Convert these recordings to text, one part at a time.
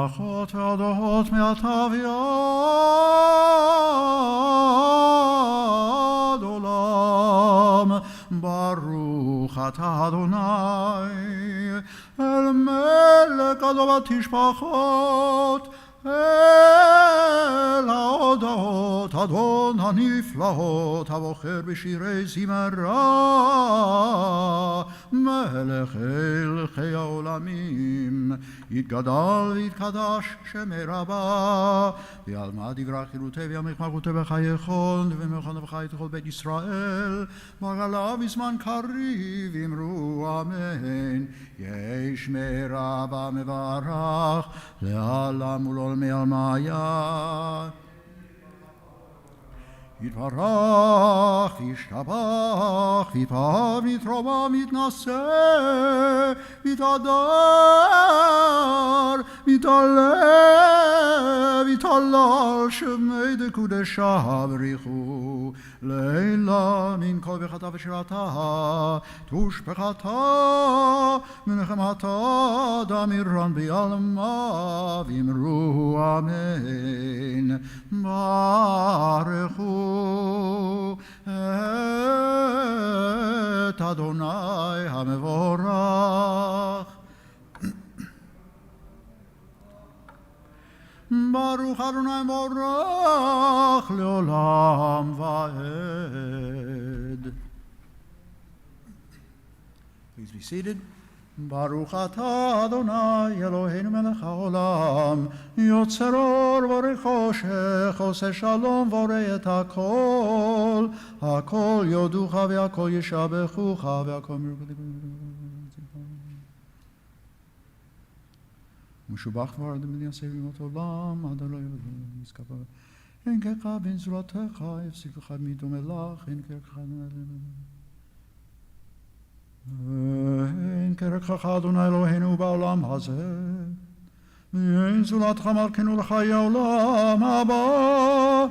ברכות והודות מעתה ועד עולם. ברוך אתה אדוני, אל מלך גדול התשבחות, אל ההודעות אדון הנפלאות, הבוחר בשירי זמרה. מלך אלכי העולמים, יתגדל ויתקדש שמי רבה, ועלמא דברה חירותי וימך מלכותי בחייכון, ומלכון וחי כל בית ישראל, בגלה בזמן קריב אמרו אמן. יש מרבה מברך, לעולם ולעולמי עלמיה. יתברך וישתבח, ויפאר ויתרומם ויתנשא, ויתהדר, ויתעלה, ויתהלל, שמי דקודשה בריחו. לילה מן כל ברכתה ושירתה, תושבחתה ונחמתה דמירן בעלמא, ואמרו אמן. ברכו את אדוני המבורך. ברוך אדוני מבורך לעולם ועד. Please be seated. ברוך אתה אדוני אלוהינו מלך העולם, יוצר אור בורא חושך, עושה שלום בורא את הכל. הכל יודוך והכל ישבחוך והכל משובח כבר אדוני יעשה בימות עולם, עד הלא יבוא נזכר. אין כרך בין זרועתך, יפסיק לך מדומה לך, אין כרך אין כרך אדוני אלוהינו בעולם הזה, ואין זולתך מלכנו לחיי העולם הבא.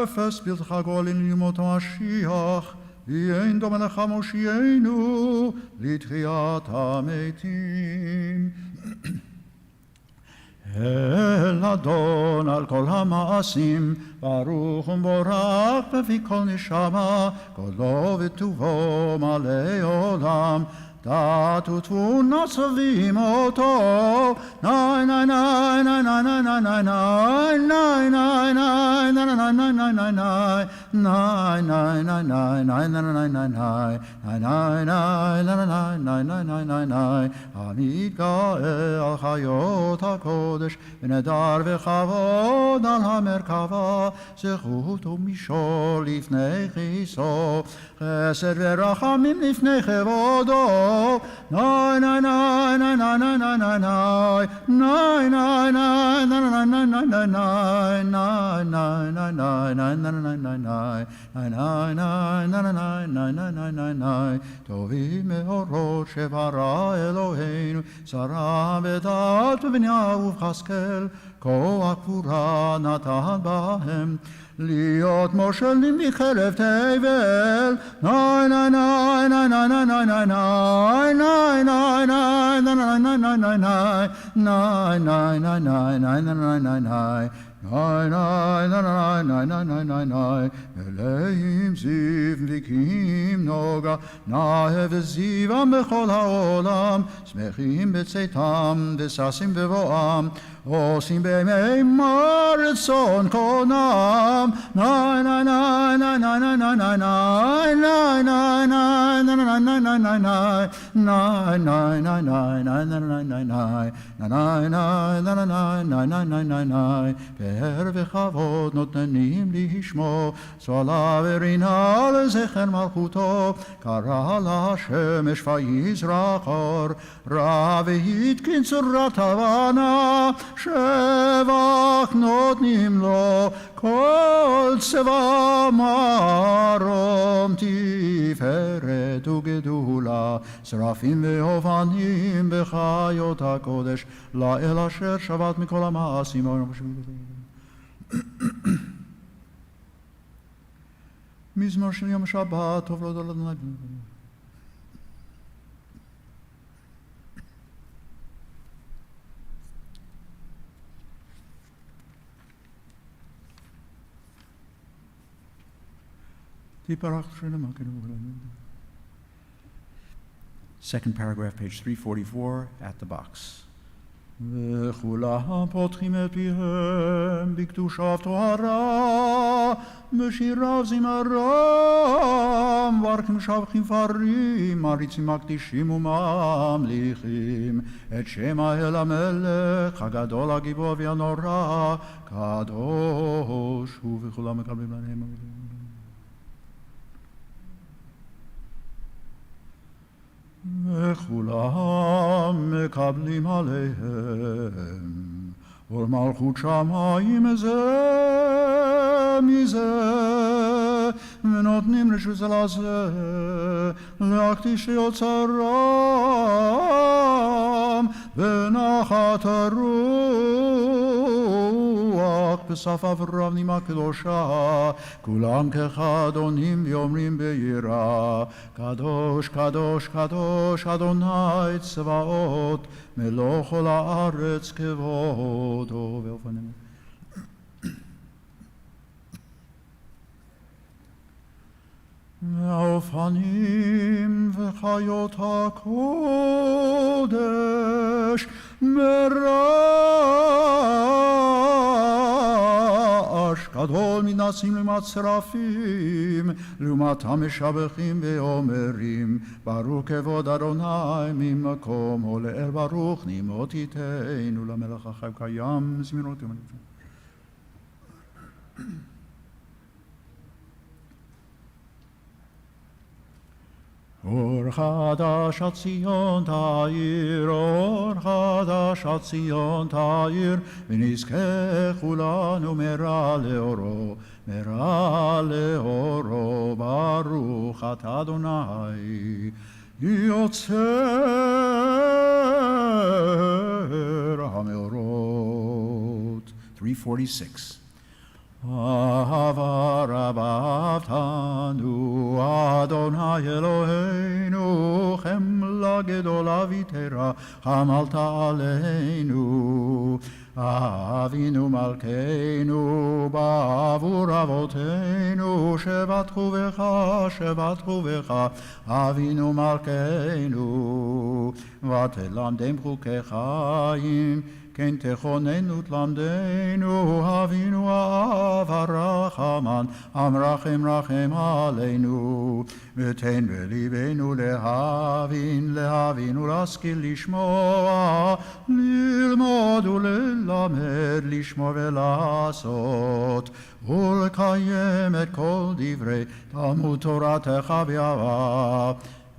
אפס בלתך גואלנו לימות המשיח, ואין דומה לך מושיענו לתחיית המתים. אל אדון על כל המעשים, ברוך ומבורך בפי כל נשמה, גודלו וטובו מלא עולם. דת ותבונה סבים אותו, נאי נאי נאי נאי נאי נאי נאי נאי נאי נאי נאי. המתגאה על חיות הקודש, ונדר וכבוד על המרכבה, זכות ומשול לפני כיסו, חסד ורחמים לפני כבודו. נאי נאי נאי נאי נאי נאי נאי נאי נאי. טובים מאורות שברא אלוהינו, שרה בדעת ובנייה ובחסקל, כוח גבורה נתן בהם, להיות מושלים מחרב תבל. נאי נאי נאי נאי נאי נאי נאי נאי נאי נאי. מלאים זיו דליקים נוגה, נאה וזיום בכל העולם, שמחים בצאתם וששים בבואם, עושים בימי רצון קונם. נאי נאי נאי נאי נאי נאי נאי נאי נאי נאי. פאר וכבוד נותנים לשמו, צהלה ורינה לזכר מלכותו. קרא לשמש ויזרח אור, רע והתקין צורת הבנה, שבח נותנים לו כל צבא מרום, תפארת וגדולה, שרפים ואופנים בחיות הקודש, לאל אשר שבת מכל המעשים. מזמור של יום שבת, טוב להודות לאדוני. Second paragraph, page 344, at the box. וכולם פותחים את פיהם בקדושה וטהרה, בשירה וזמרה, מברכים שבחים פרים, מעריצים מקדישים וממליכים את שם האל המלך הגדול הגיבור והנורא, קדוש הוא, וכולם מקבלים להם. וכולם מקבלים עליהם ולמלכות שמיים זה מזה, ונותנים רשות זה לזה להקדיש יוצרם ונחת הרוח בסף אברהם נימה קדושה, כולם כאחד עונים ואומרים ביראה, קדוש קדוש קדוש אדוני צבאות מלוא כל הארץ כבודו. ואופנים והאופנים וחיות הקודש מרעש גדול מנסים לעומת שרפים, לעומתם משבחים ואומרים ברוך כבוד אדוני ממקום עולה, ברוך נמות ייתנו למלך החי קיים זמירות. אור חדש עד ציון תאיר, אור חדש עד ציון תאיר, ונזכה כולנו מרע לאורו, מרע לאורו, ברוך אתה אדוני יוצר המאורות. 346. אהבה רבה אהבתנו, אדוני אלוהינו, חמלה גדולה ויתרה חמלת עלינו. אבינו מלכנו בעבור אבותינו, שבטחו בך, שבטחו בך, אבינו מלכנו, ותלמדם חוקי חיים, כן תכוננו תלמדנו, אבינו האב הרחמן, המרחם רחם עלינו, ותן בליבנו להבין, להבין ולהשכיל לשמוע, ללמוד וללמד, לשמוע ולעשות, ולקיים את כל דברי תלמוד תורתך באהבה.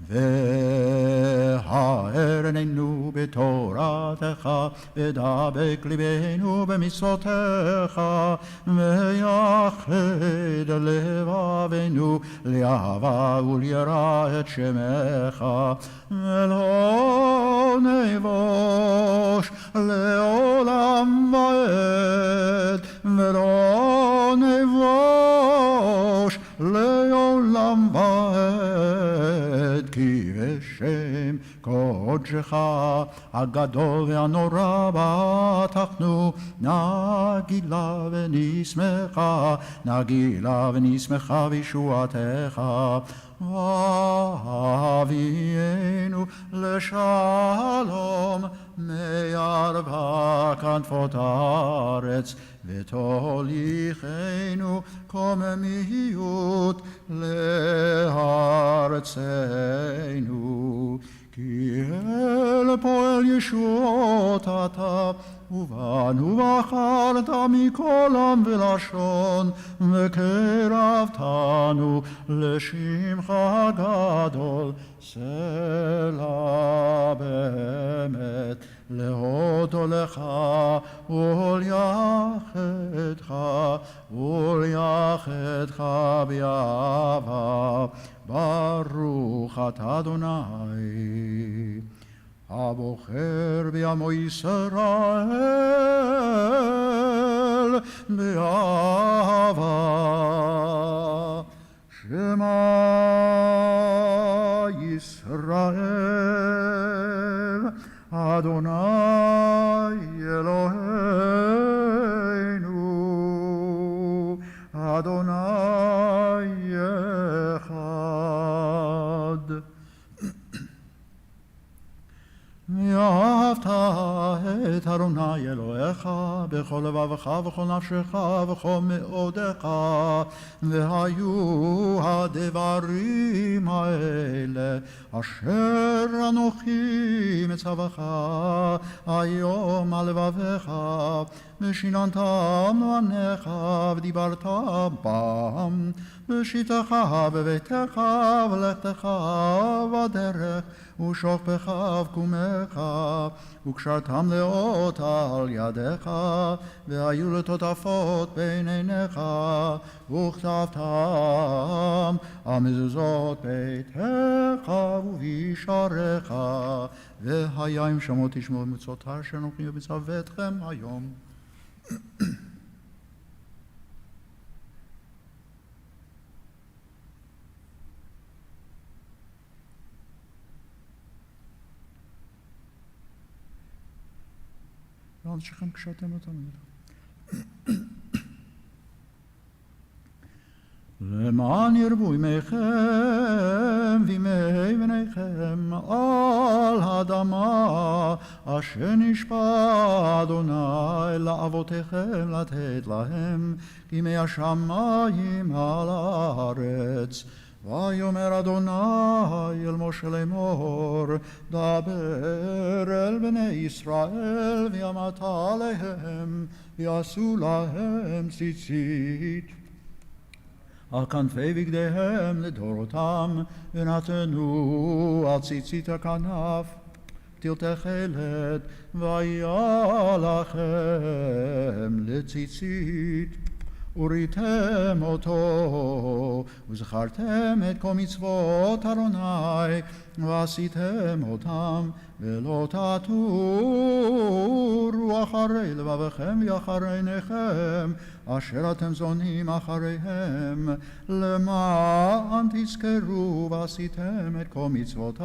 והאר עינינו בתורתך, ודבק ליבנו במצוותיך, ויחד לבבנו לאהבה וליראה את שמך, ולא נבוש לעולם ועד, ולא נבוש לעולם ועד, כי בשם קודשך הגדול והנורא בטחנו, נגילה ונשמחה, נגילה ונשמחה בישועתך. אבינו לשלום מארבע כנפות הארץ, ותוליכנו קוממיות לארצנו. כי אל פועל ישועות אתה, ובנו בחרת מכל עם ולשון, וקרבתנו לשמך הגדול. סלע באמת להודו לך וליחדך, וליחדך באהבה. ברוך אתה אדוני הבוחר בעמו ישראל באהבה. שמע ישראל אדוני אלוהינו, אדוני ואהבת את אדוני אלוהיך בכל לבבך וכל נפשך וכל מאודך, והיו הדברים האלה אשר אנוכי מצווך היום על לבבך, ושיננתם לבניך ודיברת בם בשיטתך בביתך ולכתך בדרך ושוכבך וקומך, וקשרתם לאות על ידיך, והיו לטוטפות בין עיניך, וכתבתם על מזוזות ביתך ובשעריך, והיה אם שמות תשמעו את מצוותיי אשר אנוכי מצווה אתכם היום. ואנשיכם קשרתם אותם. למען ירבו ימיכם וימי בניכם על האדמה אשר נשבע אדוני לאבותיכם לתת להם כימי השמיים על הארץ. ויאמר אדוני אל משה לאמור, דבר אל בני ישראל ואמרת עליהם, ויעשו להם ציצית על כנפי בגדיהם לדורותם, ונתנו על ציצית הכנף פתיל תכלת, והיה לכם לציצית. וריתם אותו, וזכרתם את כל מצוות אדוני, ועשיתם אותם, ולא תטורו אחרי לבבכם ואחרי עיניכם, אשר אתם זונים אחריהם, למען תזכרו ועשיתם את כל מצוותי,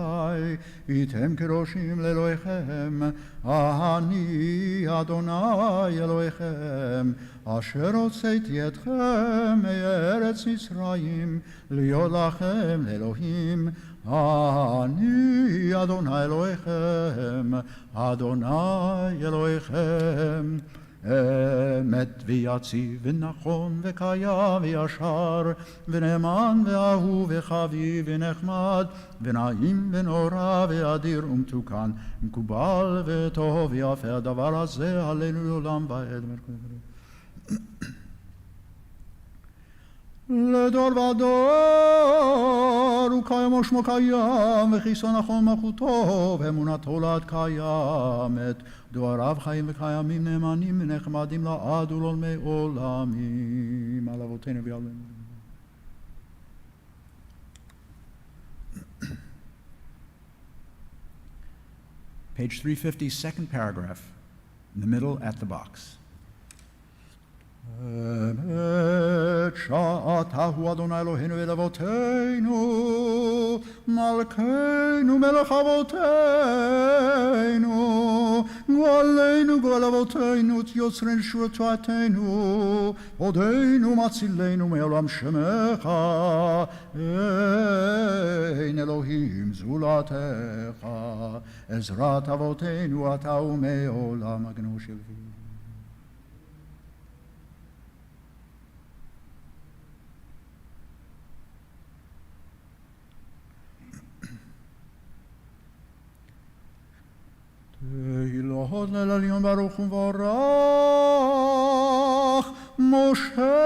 הייתם קדושים לאלוהיכם, אני אדוני אלוהיכם, אשר הוצאתי אתכם מארץ מצרים, להיות לכם לאלוהים, אני אדוני אלוהיכם, אדוני אלוהיכם. אמת ויציב ונכון וקיים וישר ונאמן ואהוב וחביב ונחמד ונעים ונורא ואדיר ומתוקן, מקובל וטוב ויפה הדבר הזה עלינו לעולם ועד. לדור ודור הוא קיים ושמו קיים, וכיסו נכון מלכותו ואמונתו לעד קיימת, דבריו חיים וקיימים נאמנים ונחמדים לעד ולעולמי עולמים. על אבותינו ויעלנו. Page 350, second paragraph, in the middle at the box. אמת שעתה הוא אדוני אלוהינו אל אבותינו, מלכנו מלך אבותינו, גואלנו גואל אבותינו, יוצרנו שורתנו, עודנו מצילנו מעולם שמך, אין אלוהים זולתך, עזרת אבותינו אתה ומעולם הגנו שלי. תהילות ליל עליון ברוך ומבורך, משה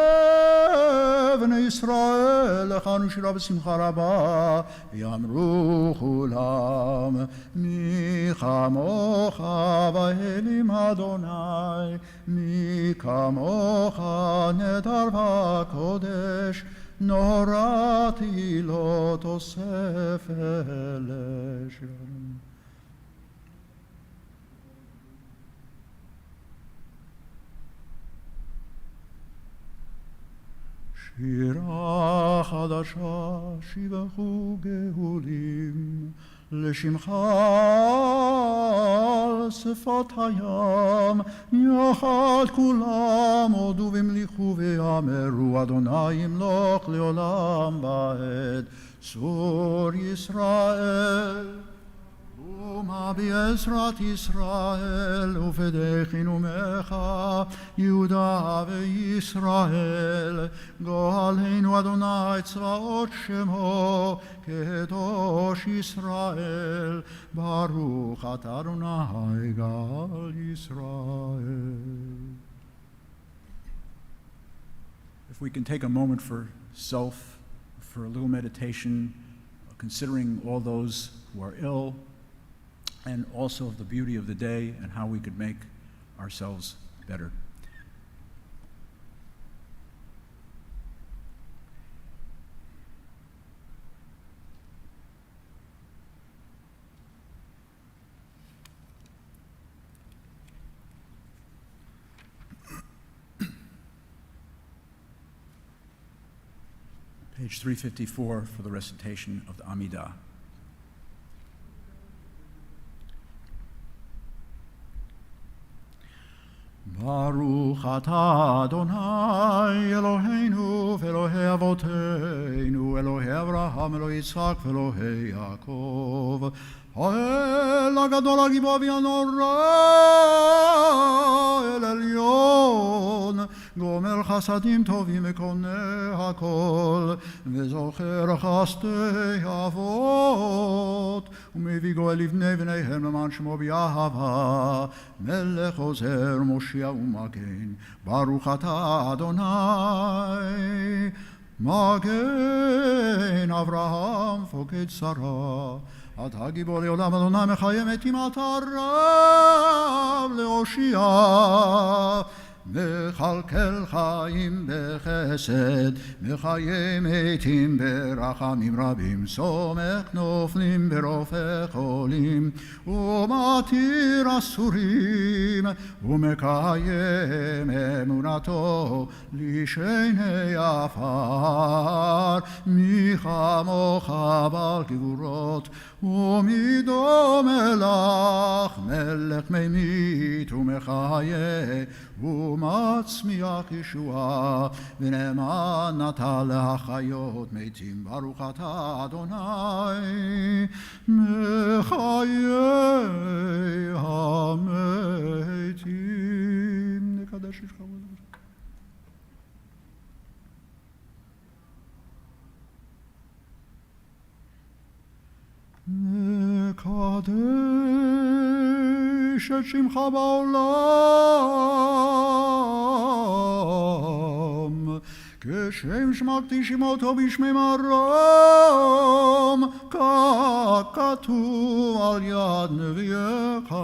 בני ישראל לכנו שירה בשמחה רבה, יאמרו כולם מי כמוך באלים אדוני, מי כמוך נדר וקודש, נורא תהילות אוסף אלה. שירה חדשה שיבחו גאולים, לשמך על שפת הים, יחד כולם הודו והמליכו ואמרו, אדוני ימלוך לעולם ועד, צור ישראל. ומה בעזרת ישראל ופדחנו מך יהודה וישראל גואלנו אדוני צבאות שמו קדוש ישראל ברוך אתה אדוני גאל ישראל. If we can take a moment for self, for a little meditation, considering all those who are ill, and also the beauty of the day and how we could make ourselves better. Page 354 for the recitation of the Amidah. Baruch atah Adonai Eloheinu v'Elohei Avoteinu Elohei Avraham Elohei Yitzchak v'Elohei Yaakov האל הגדול הגיבור והנורא אל עליון גומר חסדים טובים וקונה הכל וזוכר חסדי אבות ומביא גואל לבני בניהם למען שמו באהבה מלך עוזר מושיע ומגן ברוך אתה אדוני מגן אברהם פוקד שרה אתה גיבור לעולם אדוני מחיה מתים אתה רב להושיע מכלכל חיים בחסד מחיה מתים ברחמים רבים סומך נופלים ברופא חולים ומתיר אסורים ומקיים אמונתו לשני עפר מי כמוך בעל גבורות ומי דומה לך מלך ממית ומחיה ומצמיח ישועה ונאמן אתה להחיות מתים ברוך אתה אדוני מחיי המתים נקדש את שמך נקדש את שמך בעולם כשם שמקדישים אותו בשמי מרום ככתוב על יד נביאך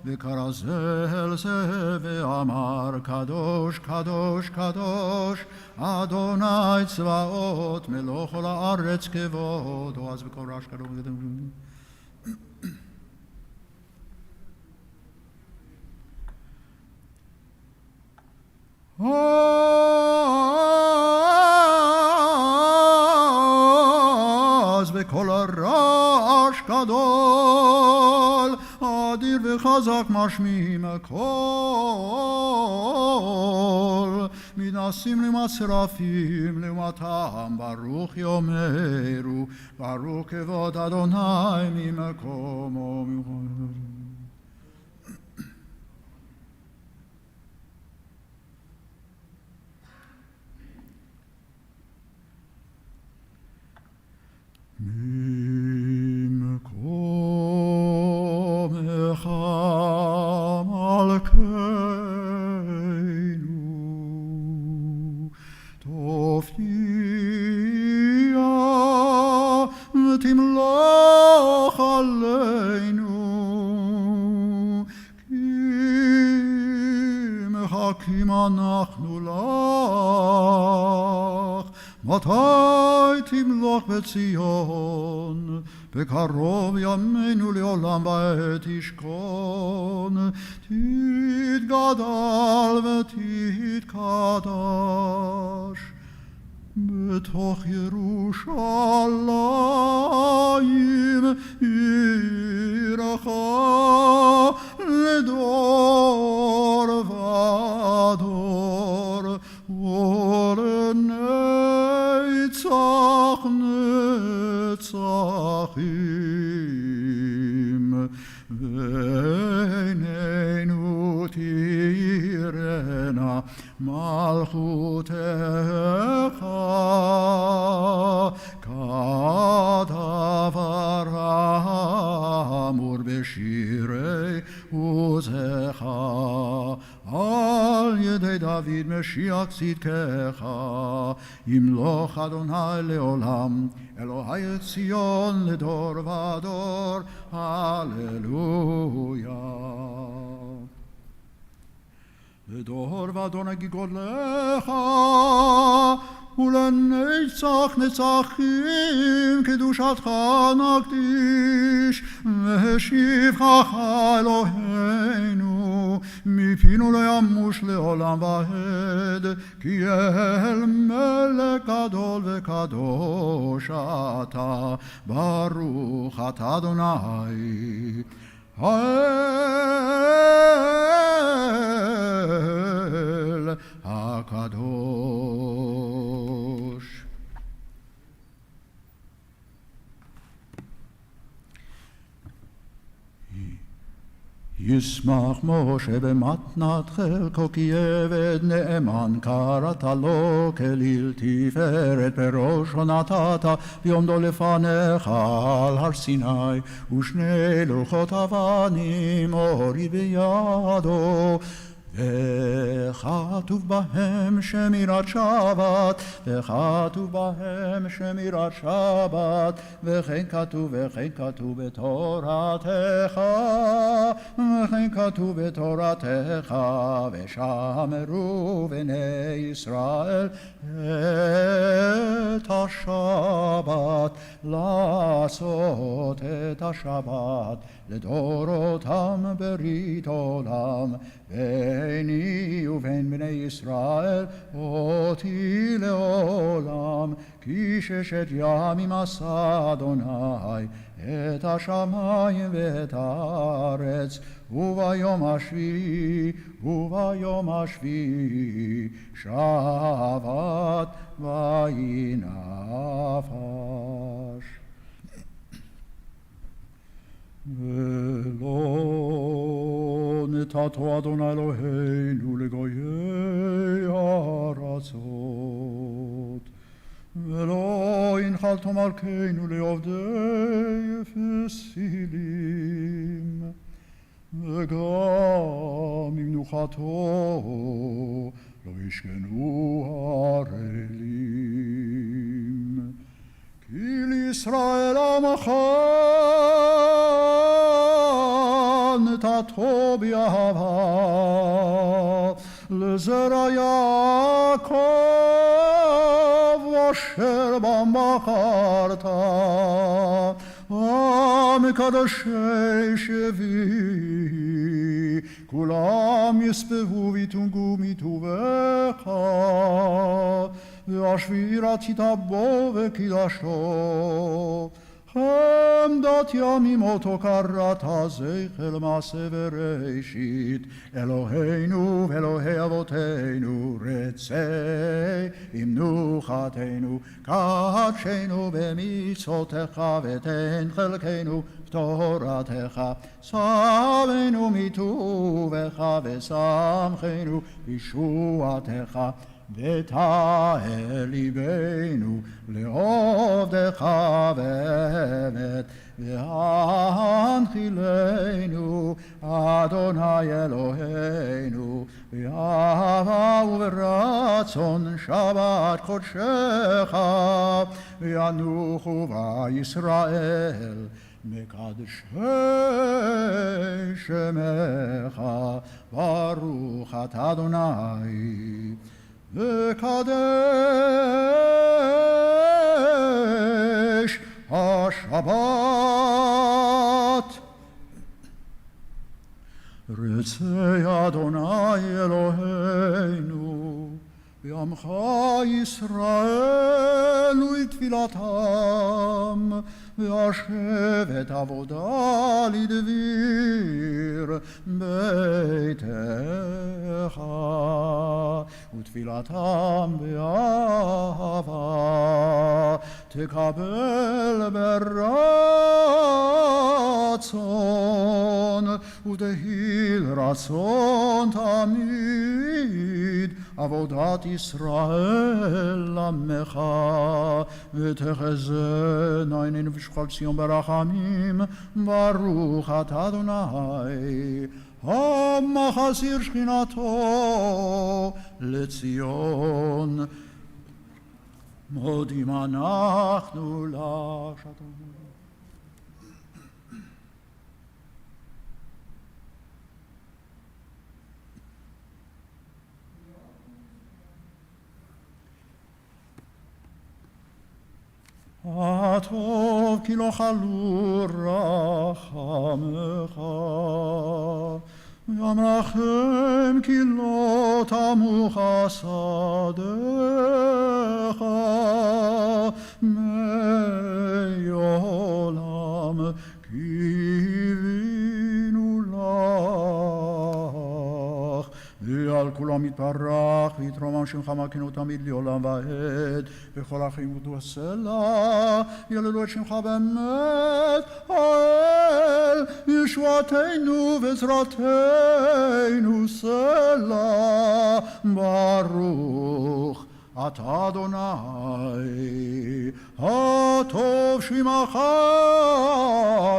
וקרא זה אל זה ואמר קדוש קדוש קדוש אדוני צבאות מלוא כל הארץ כבודו אז בקול רעש קדוש אז בכל הרעש גדול אדיר וחזק משמיעים הקול מתנסים לעומת שרפים לעומתם ברוך יאמרו ברוך כבוד אדוני ממקומו ממקומך מלכנו תופיע ותמלוך עלינו כי מחכים אנחנו לך מתי תמלוך בציון בקרוב ימינו לעולם בעת תשכון תתגדל ותתקדש בתוך ירושלים עירך לדור ודור ולנצח נצחים מלכותך כדבר האמור בשירי עוזך על ידי דוד משיח צדקך ימלוך אדוני לעולם אלוהי ציון לדור ודור הללויה לדור ודור נגיד גודלך ולנצח נצחים קדושתך נקדיש והשיבך אלוהינו מפינו לא ימוש לעולם ועד כי אל מלך גדול וקדוש אתה ברוך אתה אדוני האל הקדוש. ישמח משה במתנת חלקו כי עבד נאמן קראת לו כליל תפארת בראשו נתת ויעמדו לפניך על הר סיני ושני לוחות אבנים אורי בידו וכתוב בהם שמירת שבת וכתוב בהם שמירת שבת וכן כתוב בתורתך וכן כתוב בתורתך ושמרו בני ישראל את השבת לעשות את השבת לדורותם ברית עולם ביני ובין בני ישראל אותי לעולם כי ששת ימים עשה אדוני את השמיים ואת הארץ וביום השביעי שבת וינפש ולא נתתו אדוני אלוהינו לגויי ארצות ולא הנחלתו מלכנו לעובדי פסילים וגם במנוחתו לא ישכנו ערלים כי לישראל עמך נתתו באהבה לזרע יעקב אשר בם בחרת מקדשי שבי כולם יספהו ויתונגו מטובך והשביעי רצית בו וקידשו חמדת ימים אותו קראת זכר מעשה בראשית אלוהינו ואלוהי אבותינו רצה עם מנוחתנו קדשנו במצוותיך ותן חלקנו בתורתך שבנו מטובך ושמחנו בישועתך ותאר ליבנו לעובדך באמת והנחילנו אדוני אלוהינו באהבה וברצון שבת קודשך וינוחו בישראל מקדשי שמך ברוך אתה אדוני וקדש השבת רצה אדוני אלוהינו בעמך ישראל ולתפילתם והשבת עבודה לדביר ביתך ותפילתם באהבה תקבל ברצון ותהי לרצון תמיד עבודת ישראל עמך, ותחזינה עינינו ושוכב ציון ברחמים, ברוך אתה אדוני המחזיר שכינתו לציון. מודים אנחנו לך שאת הטוב כי לא חלו רחמך, והמרחם כי לא תמו חסדיך, מעולם קיווינו לך. ועל כולם יתברך ויתרומם שמך מלכנו תמיד לעולם ועד, וכל האחים יודו הסלע יללו את שמך באמת, האל ישועתנו ועזרתנו סלע. ברוך אתה אדוני הטוב שמך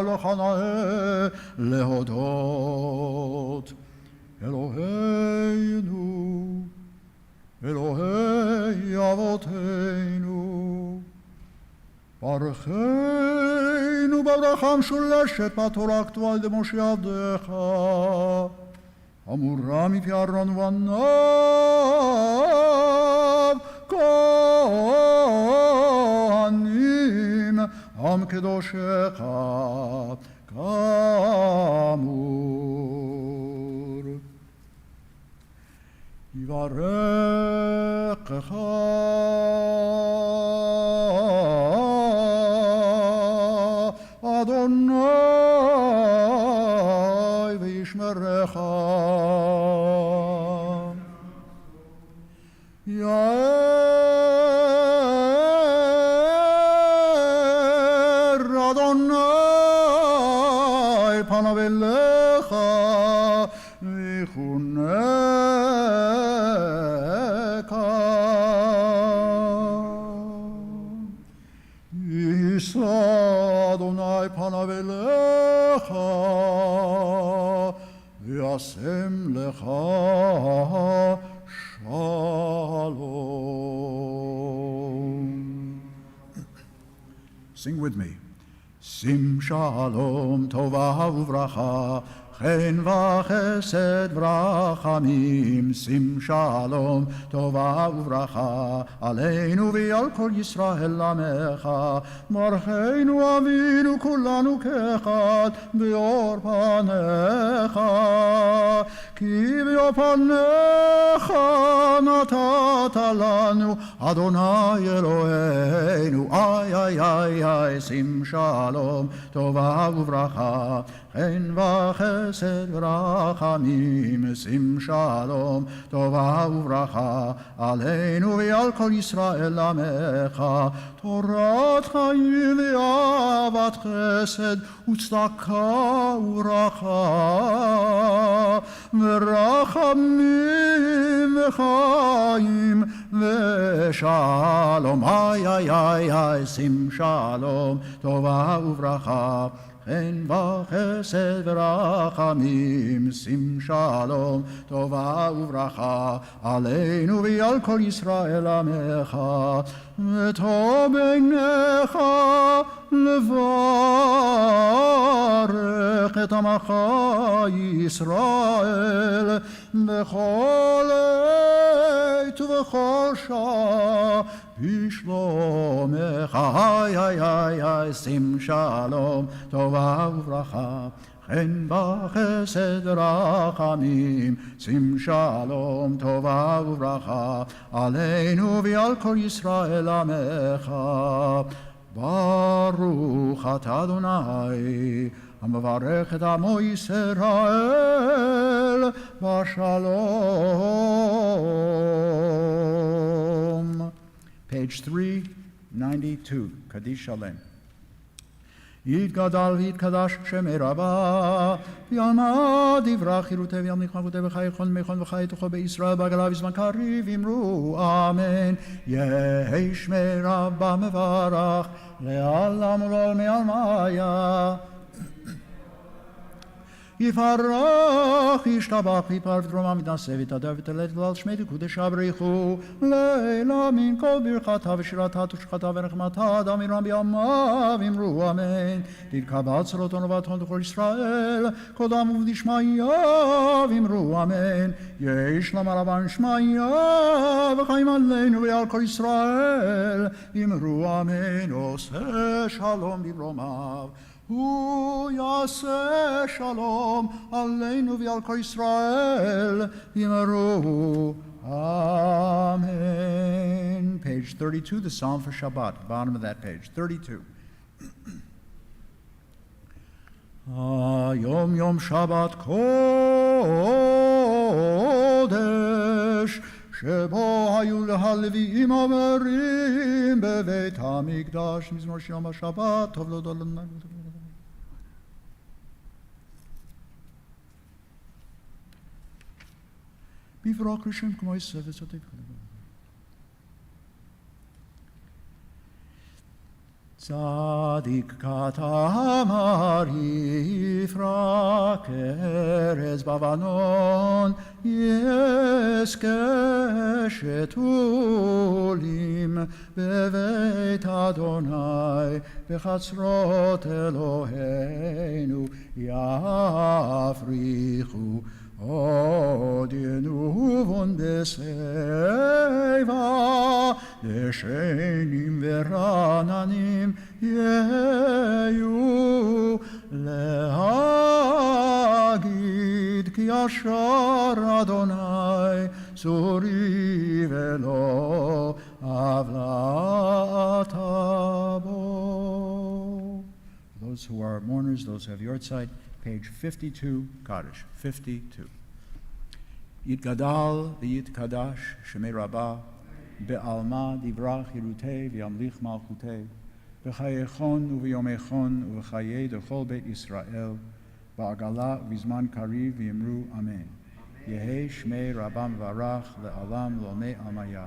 לך נאה להודות. אלוהינו, אלוהי אבותינו, ברכנו בברכה משולשת בתורה הכתובה על ידי משה עבדך, אמורה מפי אהרון ובניו כהנים עם קדושך כאמור. יברכך אדוני וישמרך, יאר אדוני פניו אליך ויחונך, יישא אדוני פניו אליך וישם לך shalom. Sing with me. Sim shalom tova uvracha, chen v'chesed v'rachamim. Sim shalom tova uvracha, aleinu v'al kol Yisrael amecha. Marcheinu avinu kulanu kechad, v'or panecha. Ki v'or panecha natata lanu, Adonai Eloheinu. Ay, ay, ay, ay, sim shalom tova uvracha, chen v'chesed v'rachamim. Sim shalom tova uvracha, aleinu v'al kol Yisrael amecha. Torat chayim v'avat chesed u'tzedaka u'racha, v'rachamim v'chayim v'shalom. Ay, ay, ay, ay, sim shalom tova uvracha, chen v'chesed v'rachamim. Sim shalom tova uvracha, aleinu v'al kol Yisrael amecha. v'tov b'einecha levarech et amacha Yisrael b'chol עת ובכל שעה בשלומך. ay, ay, ay, ay, sim shalom טובה וברכה, חן וחסד ורחמים. שים שלום טובה וברכה עלינו ועל כל ישראל עמך. ברוך אתה אדוני המברך את עמו ישראל בשלום. Page 392, Kaddish Shalem. יתגדל ויתקדש שמי רבה, ויעמד יברח חירותי וימליך מלכותי וחיי חון מיכון וחיי תוכו בישראל בעגלה בזמן קריב אמרו אמן. יהי שמי רבה מברך לעולם ולעולמי עלמיה. יפרח ישתבח ויפאר ודרומה מתנשא ויתהדר ותלד ועל שמי קודשה בריחו לילה מן כל ברכתה ושירתה תושחתה ונחמתה דמירם בימיו אמרו אמן. תתקבע צרותון ובתון לכל ישראל קודם ובדשמעיו אמרו אמן. יהי שלום רבן שמעיה וחיים עלינו ועל כל ישראל אמרו אמן. עושה שלום במרומיו הוא יעשה שלום עלינו ועל כל ישראל אמרו amen. Page 32, the Psalm for Shabbat, bottom of that page, 32. היום יום שבת קודש שבו היו להלוויים אומרים בבית המקדש מזמור של יום השבת טוב להודות לנו. בברוק לשם כמו יסף וצדיק. צדיק כתמר יפרח כארז בבנון יזכה שתולים בבית אדוני בחצרות אלוהינו יפריחו עוד ינובון בשיבה דשנים ורעננים יהיו להגיד כי ישר אדוני צורי ולא עוולת בו. Those who are mourners, those who have yortzeit, page 52, Kaddish, 52. יתגדל ויתקדש שמי רבה, בעלמא דברך חירותי וימליך מלכותי, בחיי חון וביומי חון ובחיי דכל בית ישראל, בעגלה ובזמן קריב ויאמרו אמן. יהי שמי רבה מברך לעולם לעולמי עלמיה.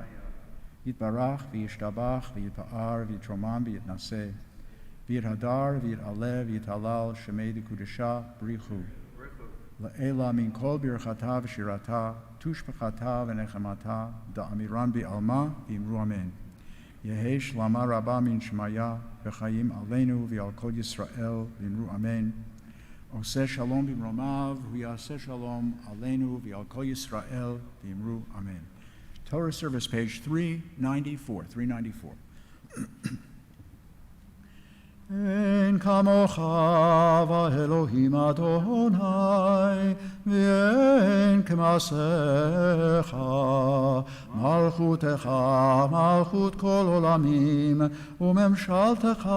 יתברך וישתבח ויתפאר ויתרומם ויתנשא, ויתהדר ויתעלה ויתהלל שמי דקודשה בריחו. לעילה מן כל ברכתה ושירתה, תושבחתה ונחמתה, דאמירן בעלמא ואמרו אמן. יהי שלמה רבה מן שמיה, וחיים עלינו ועל כל ישראל ואמרו אמן. עושה שלום במרומיו, הוא יעשה שלום עלינו ועל כל ישראל ואמרו אמן. Torah service page 394, 394. אין כמוך ואלוהים אדוני ואין כמעשיך מלכותך מלכות כל עולמים וממשלתך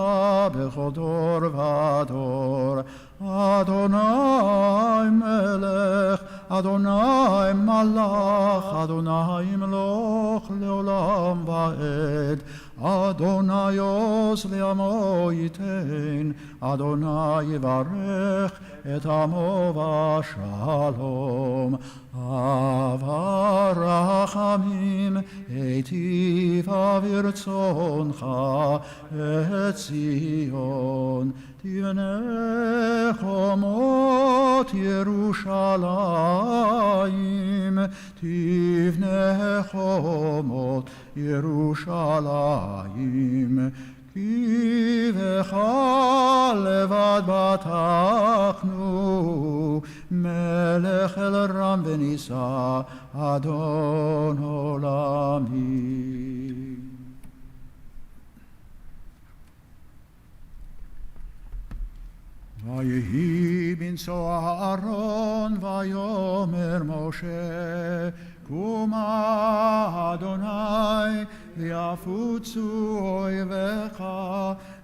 בכל דור ודור אדוני מלך אדוני מלך אדוני מלוך לעולם ועד אדוני עוז לעמו ייתן אדוני יברך את עמו בשלום אהבה רחמים היטיבה ברצונך את ציון תבנה חומות ירושלים תבנה חומות ירושלים כי בך לבד בטחנו מלך אל רם ונישא אדון עולמי. ויהי בנשוא אהרון ויאמר משה קומה אדוני ויפוצו אויביך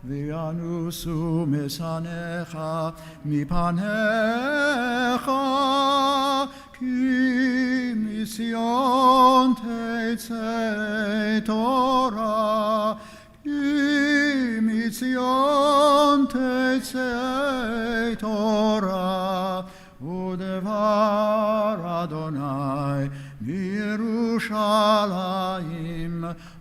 וינוסו משנאיך מפניך כי מציון תצא תורה כי מציון תצא עצי תורה, ודבר אדוני בירושלים,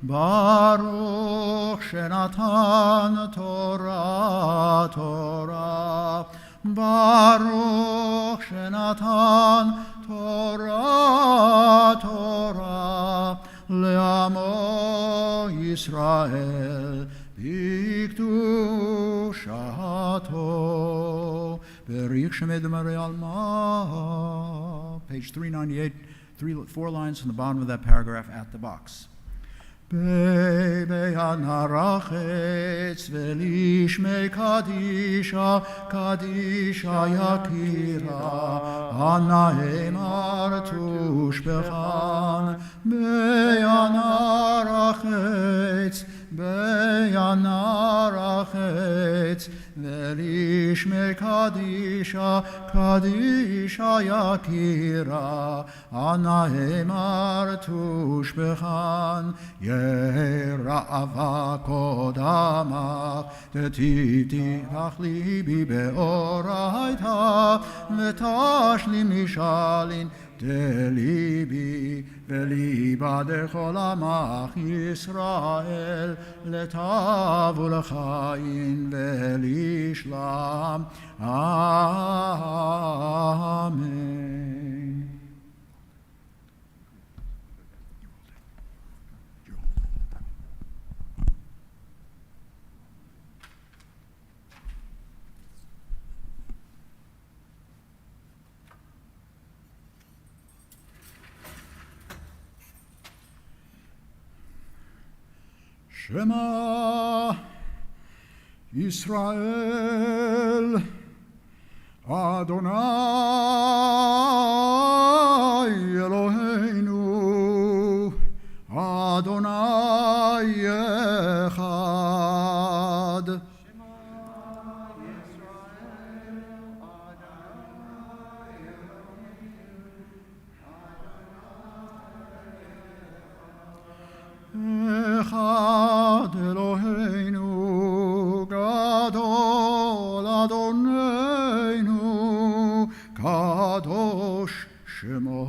ברוך שנתן תורה תורה, ברוך שנתן תורה תורה, לעמו ישראל בקדושתו. בריך שמדמרי עלמה. Page 398, 4 lines from the bottom of that paragraph at the box. Beyanarachets velishme kadisha, kadisha yakira, anahem artush bechan. Beyanarachets, beyanarachets, velishme kadisha, kadisha yakira, anahem artush bechan. Yera'ava kodamach, tetitirach libi beoraita, vetashli mishalin delibi, veliba dechol amach Yisrael, letavu l'chayin velishlam. Amen. Shema Yisrael Adonai Eloheinu Adonai Echad. Echad Eloheinu Gadol Adonenu Kadosh Shemo.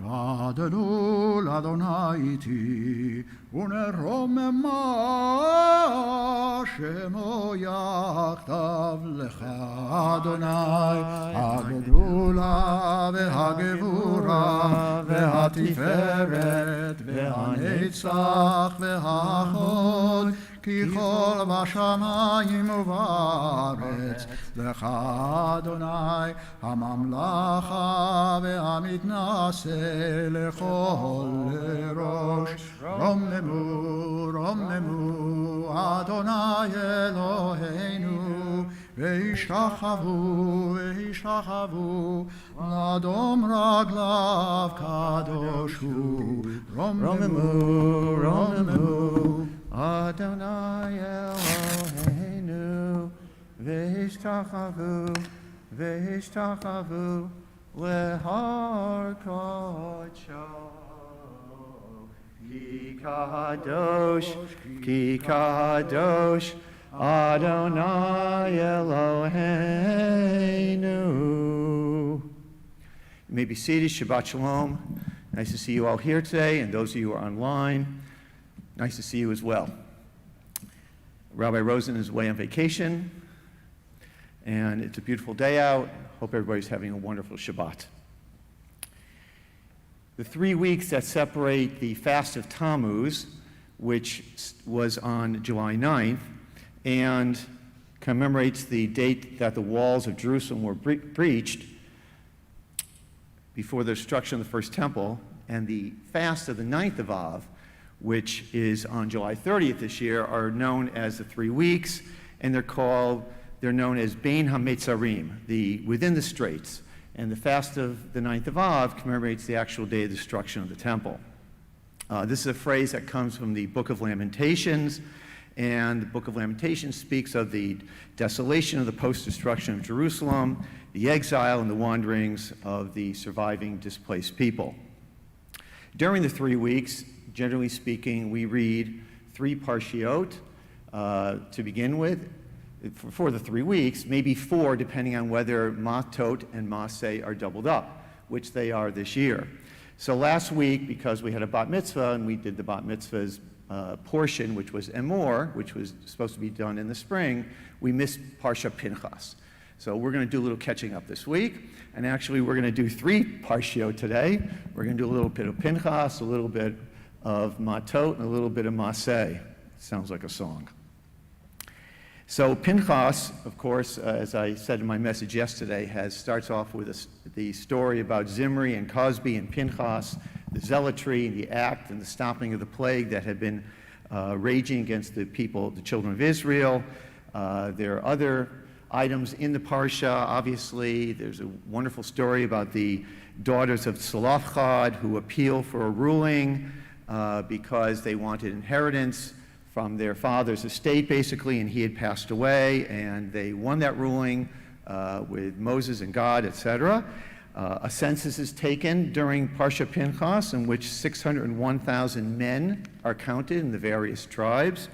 Gadol Adonai iti uneromema Shemo yachtav lecha Adonai hagedula vehagevura vehatiferet vehanetzach vehachod ki chol bashamayim uvaretz lecha Adonai hamamlacha vehamitnase lechol lerosh. Romnemu, Romnemu, Adonai Eloheinu, ve'ishachavu, ve'ishachavu, l'adom raglav kadoshu. Romnemu, Romnemu, Adonai Eloheinu, ve'ishachavu, ve'ishachavu, le'har kodsho. Ki kadosh, ki kadosh, Adonai Eloheinu. You may be seated. Shabbat shalom. Nice to see you all here today, and those of you who are online, nice to see you as well. Rabbi Rosen is away on vacation, and it's a beautiful day out. Hope everybody's having a wonderful Shabbat. The 3 weeks that separate the fast of Tammuz, which was on July 9th, and commemorates the date that the walls of Jerusalem were breached before the destruction of the first temple, and the fast of the 9th of Av, which is on July 30th this year, are known as the 3 weeks, and they're known as Bein HaMetzarim, the within the straits. And the fast of the 9th of Av commemorates the actual day of destruction of the temple. This is a phrase that comes from the Book of Lamentations, And the book of Lamentations speaks of the desolation of the post-destruction of Jerusalem, the exile and the wanderings of the surviving displaced people. During the 3 weeks, generally speaking, we read 3 parshiot to begin with for the 3 weeks, maybe 4 depending on whether Matot and Maseh are doubled up, which they are this year. So last week, because we had a bat mitzvah and we did the bat mitzvah's portion, which was Emor, which was supposed to be done in the spring, we missed Parsha Pinchas. So we're going to do a little catching up this week, and actually we're going to do 3 parshiot today. We're going to do a little bit of Pinchas, a little bit of Matot, and a little bit of Maseh. Sounds like a song. So Pinchas, of course, as I said in my message yesterday, starts off with the story about Zimri and Cosby and Pinchas, the zealotry and the act and the stopping of the plague that had been raging against the people, the children of Israel. There are other items in the Parsha, obviously. There's a wonderful story about the daughters of Tzalafchad who appeal for a ruling because they wanted inheritance from their father's estate, basically, and he had passed away, and they won that ruling with Moses and God, etc. A census is taken during Parsha Pinchas in which 601,000 men are counted in the various tribes.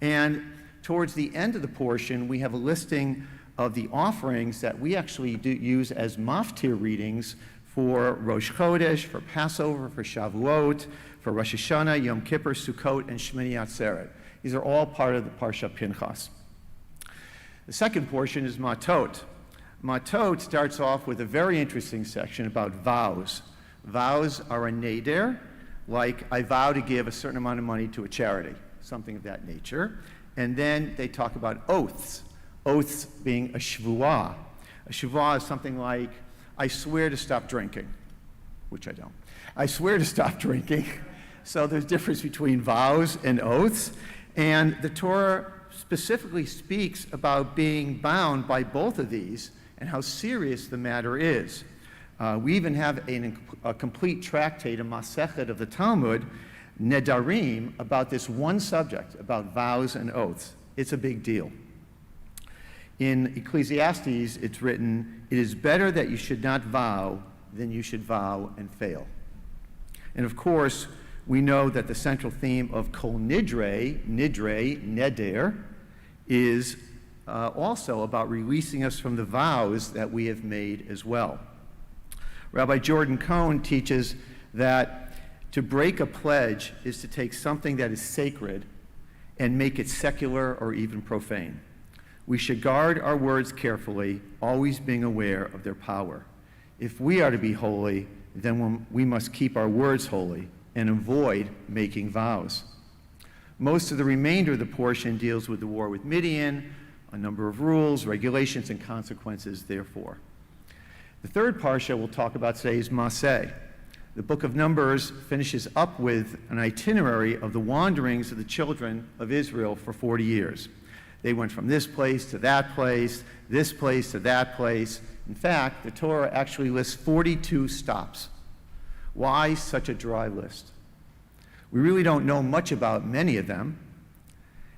And towards the end of the portion, we have a listing of the offerings that we actually do use as maftir readings for Rosh Chodesh, for Passover, for Shavuot, for Rosh Hashanah, Yom Kippur, Sukkot, and Shmini Atzeret. These are all part of the Parsha Pinchas. The second portion is Matot. Matot starts off with a very interesting section about vows. Vows are a neder, like I vow to give a certain amount of money to a charity, something of that nature. And then they talk about oaths, oaths being a shvuah. A shvuah is something like, I swear to stop drinking, which I don't. I swear to stop drinking. So there's a difference between vows and oaths. And the Torah specifically speaks about being bound by both of these and how serious the matter is. We even have a complete tractate, a Masechet of the Talmud, Nedarim, about this one subject, about vows and oaths. It's a big deal. In Ecclesiastes, it's written, it is better that you should not vow than you should vow and fail. And of course, we know that the central theme of Kol Nidre, Neder, is also about releasing us from the vows that we have made as well. Rabbi Jordan Cohn teaches that to break a pledge is to take something that is sacred and make it secular or even profane. We should guard our words carefully, always being aware of their power. If we are to be holy, then we must keep our words holy and avoid making vows. Most of the remainder of the portion deals with the war with Midian, a number of rules, regulations, and consequences, therefore. The third parsha we'll talk about today is Maseh. The book of Numbers finishes up with an itinerary of the wanderings of the children of Israel for 40 years. They went from this place to that place, this place to that place. In fact, the Torah actually lists 42 stops. Why such a dry list? We really don't know much about many of them,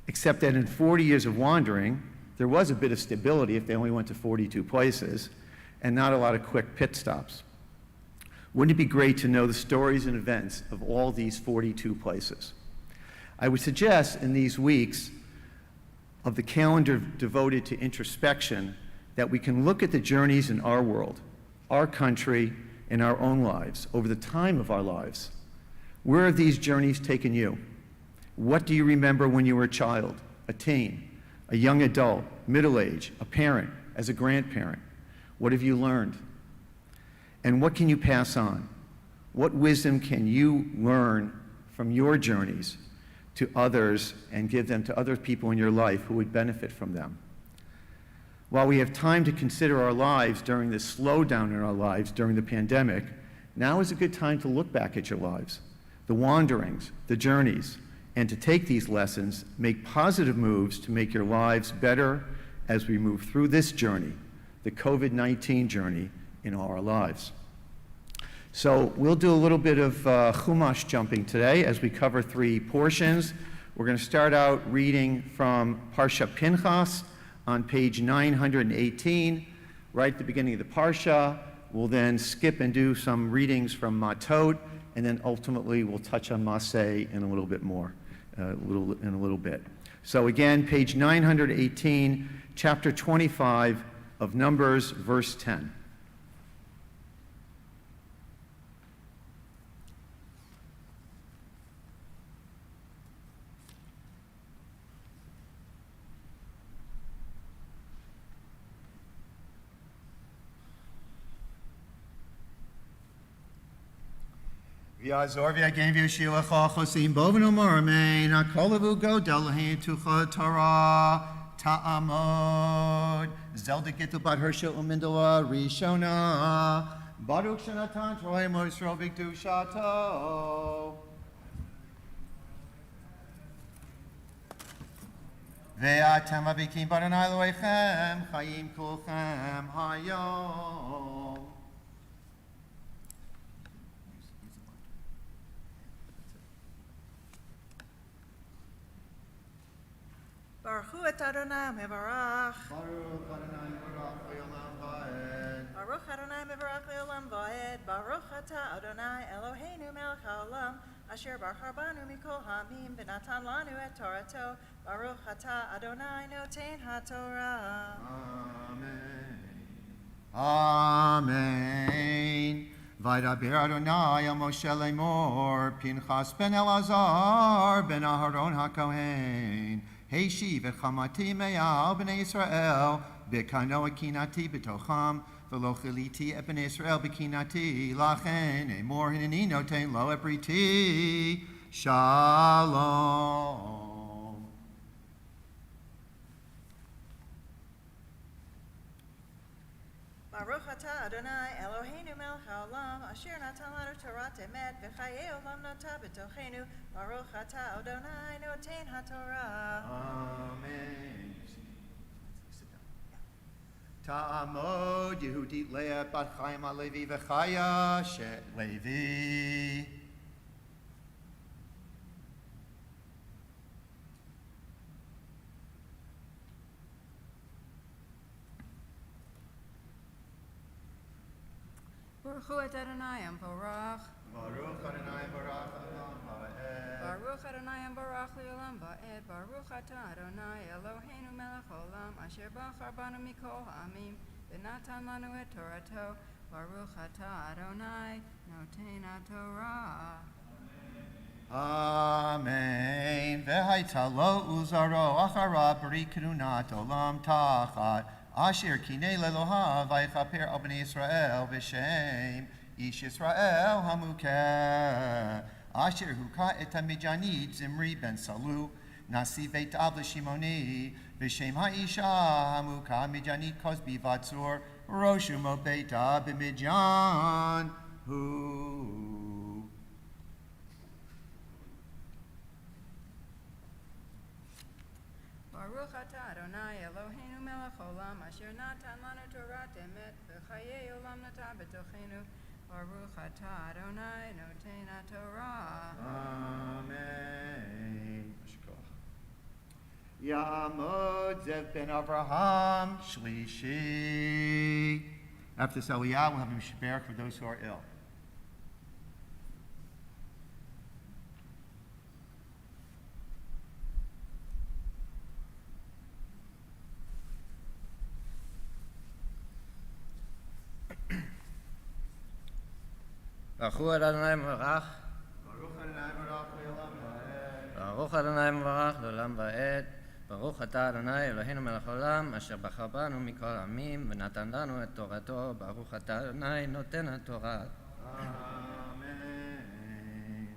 except that in 40 years of wandering, there was a bit of stability if they only went to 42 places, and not a lot of quick pit stops. Wouldn't it be great to know the stories and events of all these 42 places? I would suggest in these weeks of the calendar devoted to introspection that we can look at the journeys in our world, our country, in our own lives, over the time of our lives. Where have these journeys taken you? What do you remember when you were a child, a teen, a young adult, middle age, a parent, as a grandparent? What have you learned? And what can you pass on? What wisdom can you learn from your journeys to others and give them to other people in your life who would benefit from them? While we have time to consider our lives during this slowdown in our lives during the pandemic, now is a good time to look back at your lives, the wanderings, the journeys, and to take these lessons, make positive moves to make your lives better as we move through this journey, the COVID-19 journey in all our lives. So we'll do a little bit of Chumash jumping today as we cover 3 portions. We're going to start out reading from Parsha Pinchas on page 918, right at the beginning of the Parsha. We'll then skip and do some readings from Matot, and then ultimately we'll touch on Maseh in a little bit more, in a little bit. So again, page 918, chapter 25 of Numbers, verse 10. V'yazor v'yagen v'yoshilecha chosim bovenu moramein hakolavu godel hein tucha Torah ta'amod zelda gitul bat hershel umindala rishona baruch shanatan troy moisro v'kedushato ve'atem avikim baranai loechem chayim kulchem hayom. Baruch hu et Adonai mevarach. Baruch Adonai mevarach le'olam va'ed. Baruch Adonai mevarach le'olam va'ed. Baruch atah Adonai Eloheinu melech haolam asher bachar banu mikol ha'amim v'natan lanu et Torato. Baruch atah Adonai noten haTorah. Amen. Amen. Vaydaber Adonai el Moshe lemor Pinchas ben Elazar ben Aharon haKohen. Heishiv et chamati me'al b'nei Yisrael b'kano akinati b'tocham v'lo chiliti et b'nei Yisrael b'kinati lachen emor hineni noten lo et briti shalom. Baruch atah Adonai Eloheinu melech haolam asher natan lanu Torah emet v'chayei olam nata b'tochenu. Baruch atah Adonai noten haTorah. Amen. Ta'amod Yehudit Leah bat Chaim HaLevi v'Chaya Shet Levi. Baruch hu et Adonai Barach. Baruch Adonai Barach Olam Ha'ed. Baruch Adonai Barach Le'olam Va'ed. Baruch atah Adonai Eloheinu melech olam asher bachar banu mikol ha'amim v'natan lanu et Torato. Baruch atah Adonai noten haTorah. Amen. V'hayta lo uzaro acharav b'ri kerunat olam tachat asher kinei leloha v'yichaper al b'nei Yisrael v'shem ish Yisrael hamukeh asher hukah et hamijanit Zimri ben Salu nasi beit av l'shimoni v'shem ha'isha hamukah mijanit kozbi vatzur roshu mo beita b'mijan hu. Baruch atah Adonai Eloheinu melech olam asher natan lanu Torah emet v'chayei olam nata b'tochenu. Baruch atah Adonai noten haTorah. Amen. Ya'amod Zev ben Avraham Shlishi. After this Aliyah, we'll have a Mishberach for those who are ill. Baruch Adonai Mevarach. Baruch Adonai Mevarach Le'olam Va'ed. Baruch atah Adonai Eloheinu melech olam asher bachar banu mikol ha'amim v'natan lanu et Torato. Baruch atah Adonai noten haTorah. Amen.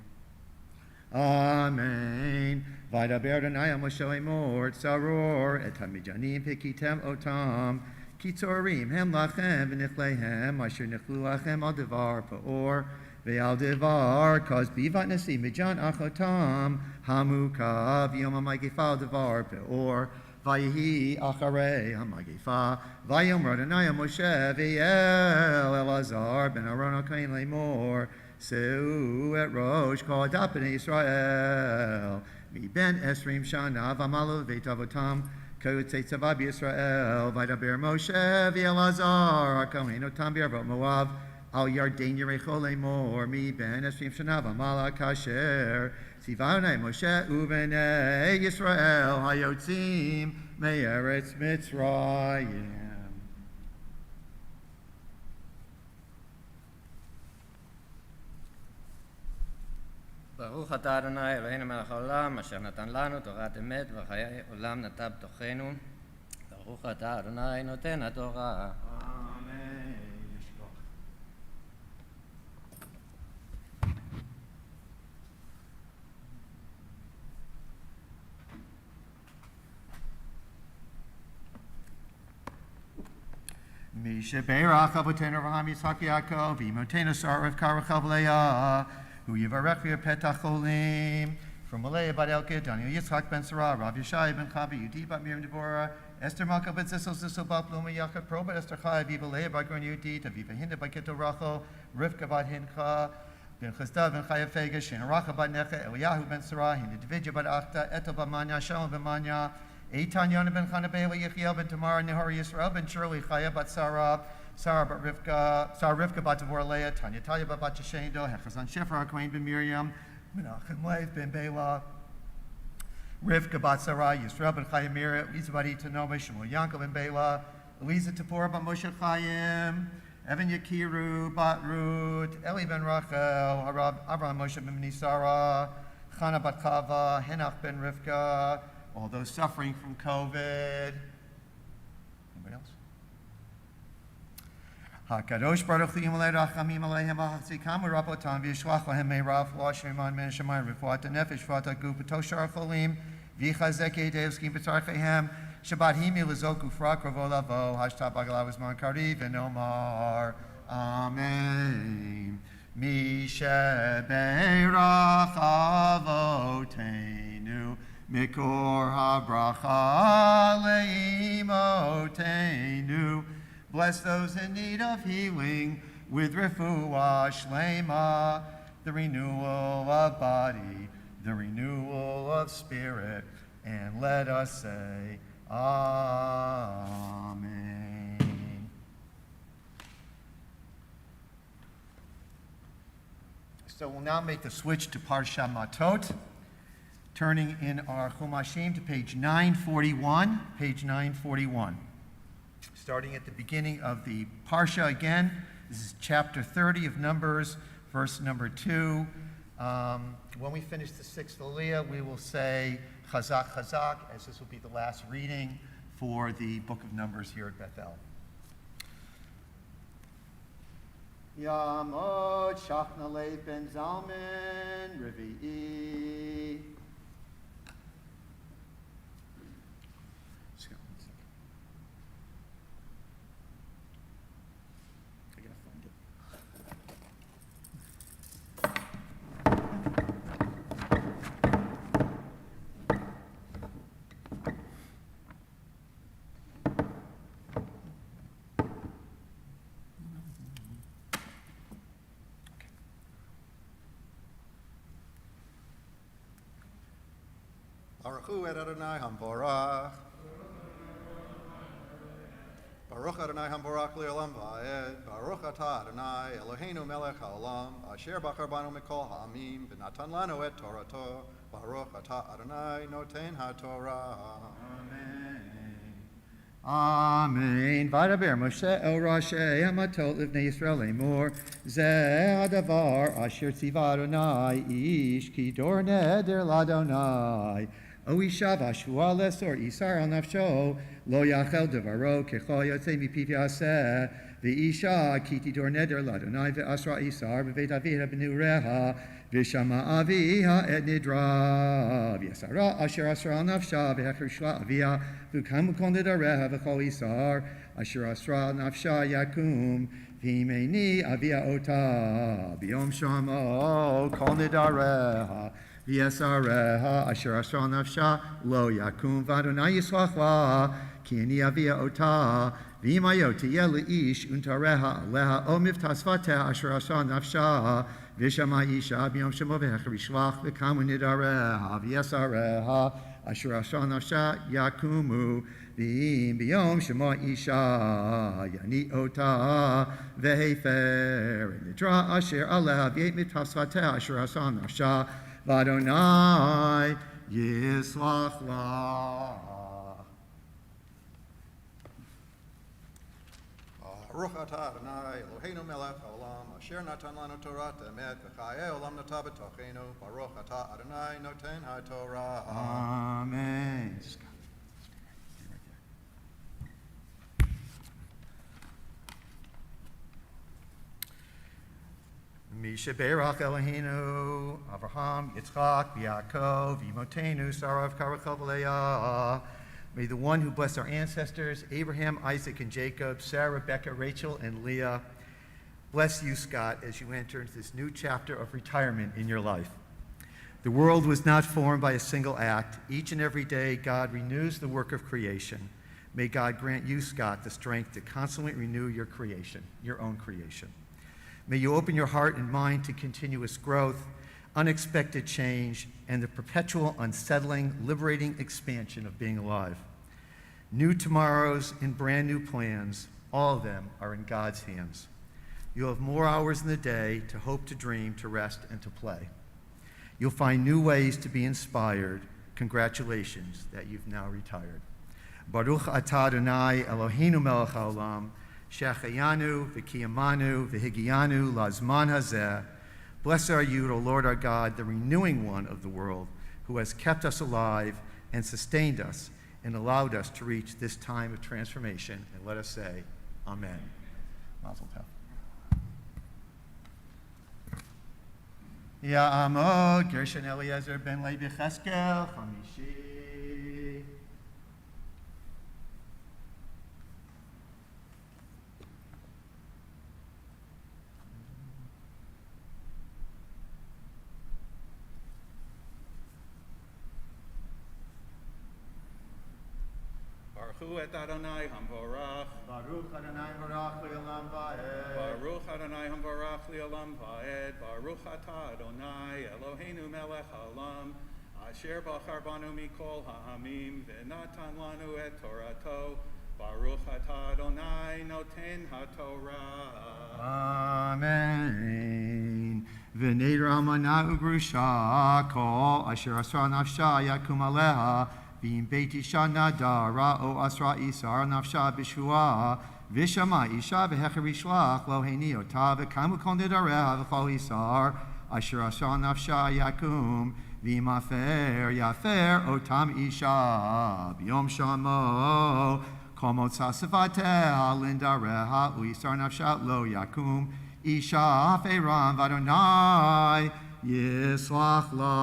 Amen. Vaydaber Adonai el Moshe lemor tzaror et hamijanim pekitem otam kitzorim hem lachem v'nichleihem asher nichlu lachem al devar pa'or ve'al devar kaz bivat nasi mijan achotam hamukav yom ha'magifa al devar pa'or vayihi acharei ha'magifa vayom Adonai el Moshe ve'el Elazar ben Aaron al-Kohen lemor Seu et Rosh kol adat b'nei Yisrael mi ben esrim shana v'amalo v'eit avotam k'yotzei tzava b'Yisrael v'daber Moshe v'Elazar ha'kohen otam b'arvot Moav al Yarden Yericho lemor mi ben esrim shana v'amala kasher tzivanu Moshe u'bnei Yisrael hayotzim me'eretz Mitzrayim. ברוך אתה אדוני אלוהינו מלך העולם אשר נתן לנו תורת אמת וחיי עולם נטע בתוכנו. ברוך אתה אדוני נותן התורה. מי שברך אבותינו אברהם יצחק יעקב ואימותינו שרה רבקה רחל ולאה הוא יברך ויפתח חולים. From Malaya bat Elke, Daniel Yitzchak ben Sarah, Rav Yeshai ben Chavi, Yudi bat Miriam Deborah, Esther Malka bet Zissel, Zissel bat Bluma, Yaakov Pro bat Esther Chai, Aviva Leah bat Gron Yudit, Aviva Hinda bat Keto Rachel, Rivka bat Hincha, ben Chizda ben Chaya Fega, Shena Racha bat Necha, Eliyahu ben Sarah, Hinda Davidja bat Achta, Etel bat Manya, Shalom ben Manya, Eitan Yonah ben Chana Bela, Yechiel ben Tamar, Nehor Yisrael ben Shirley, Chaya bat Sarah, Sarah bat Rivka bat Devorah Leah, Tanya Talia bat Shendo, Hechazan Shefar, HaKohen ben Miriam, Menachem Lev ben Bela, Rivka bat Sarai, Yisrael ben Chayimira, Eliza bat Itanoma, Shmuel Yankel ben Bela, Eliza Tapora bat Moshe Chaim, Evan Yakiru bat Ruth, Eli ben Rachel, Avraham Moshe ben Nisara, Chana bat Chava, Henach ben Rivka, all those suffering from COVID. Anybody else? HaKadosh Baruch Hu Yimalei Rachamim Aleichem V'Hachzikam U'Rabotam V'Yishlach Lahem Meirav L'Asher Iman Men Shemayim Refuat HaNefesh Refuat HaGuf B'Toshar HaCholim V'Yichazek Yedei V'Skim B'Tzarcheihem Shabbat Himi L'Zok Ufrak Ravo Lavo Hashtab Agalav Zman Kariv V'Nomar Amen. Mishebeirach Avotenu Mikor HaBracha Leimotenu. Bless those in need of healing with refuah shlema, the renewal of body, the renewal of spirit, and let us say, Amen. So we'll now make the switch to Parsha Matot, turning in our Chumashim to page 941, page 941. Starting at the beginning of the Parsha again. This is chapter 30 of Numbers, verse number 2. When we finish the sixth Aliyah, we will say Chazak, Chazak, as this will be the last reading for the book of Numbers here at Bethel. Yamot Shachna Lev ben Zalman Revi'i. Baruch Hu et Adonai Hamborach. Baruch Adonai Hamborach Le'olam Va'ed. Baruch Atah Adonai Eloheinu Melech HaOlam Asher Bachar Banu Mikol Ha'amim V'natan Lanu et Torato. Baruch Atah Adonai Noten HaTorah. Amen. Amen. V'adaber Moshe el Rashei Hamatot Livnei Yisrael Lemor. Zeh hadavar asher tziva Adonai ish ki dor neder l'Adonai. O isha v'ashua lesor isar al nafsho lo yachel devaro kechol yotzei mipiv yaseh v'isha ki tidor neder l'Adonai ve'asra isar v'veit aviha b'nureha v'shama aviha et nidra v'yasara asher asra al nafsha v'hecher shla aviha v'kam kol nidareha v'chol isar asher asra al nafsha yakum v'imeni avia ota b'yom shamo kol nidareha v'yasareha asher asra nafsha lo yakum v'adonai yislach la ki ani avia ota v'yimayot tiyeh le'ish untareha aleha o miftas vateh asher asra nafsha Vishama isha b'yom shemo v'hecher yishlach v'kamu nidareha v'yesareha asher asher nafsha yakumu v'im b'yom shemo isha yani ota v'hefer nidra asher aleha v'yet mitafsvateh asher asher nafsha v'adonai yislach la. Baruch atah Adonai Eloheinu melech haolam asher natan lanu Torah emet v'chayei olam nata b'tochenu. Baruch atah Adonai noten haTorah. Amen. Misha Berach Eloheinu Avraham Yitzchak Yaakov Yimotenu Sarav Karachov Leah. May the one who blessed our ancestors, Abraham, Isaac, and Jacob, Sarah, Rebecca, Rachel, and Leah, bless you, Scott, as you enter into this new chapter of retirement in your life. The world was not formed by a single act. Each and every day, God renews the work of creation. May God grant you, Scott, the strength to constantly renew your creation, your own creation. May you open your heart and mind to continuous growth, unexpected change, and the perpetual, unsettling, liberating expansion of being alive. New tomorrows and brand new plans, all of them are in God's hands. You'll have more hours in the day to hope, to dream, to rest, and to play. You'll find new ways to be inspired. Congratulations that you've now retired. Baruch atah Adonai Eloheinu melech haolam, shechayanu v'kiyamanu v'higianu lazman hazeh. Blessed are you, O Lord our God, the renewing one of the world, who has kept us alive and sustained us and allowed us to reach this time of transformation. And let us say, Amen. Mazel tov. Ya'amod Gershon Eliezer ben Levi Cheskel Chamishi. Baruch et Adonai Hamvorach. Baruch Adonai Barach Le'olam Va'ed. Baruch Adonai Hamvorach Le'olam Va'ed. Baruch atah Adonai Eloheinu melech haolam asher bachar banu mikol ha'amim v'natan lanu et Torato. Baruch atah Adonai noten haTorah. Amen. V'nei Ramana u'grusha kol asher asra nafsha yakum aleha. V'im beit isha nadara o asra isar nafsha b'shua v'shama isha v'hecher yishlach lo heini ota v'kamu kol nidareha v'chol isar asher asra nafsha yakum v'im afer yafer otam isha b'yom shamo kol motza sevateha lindareha u'isar nafsha lo yakum isha aferam v'adonai yislach la.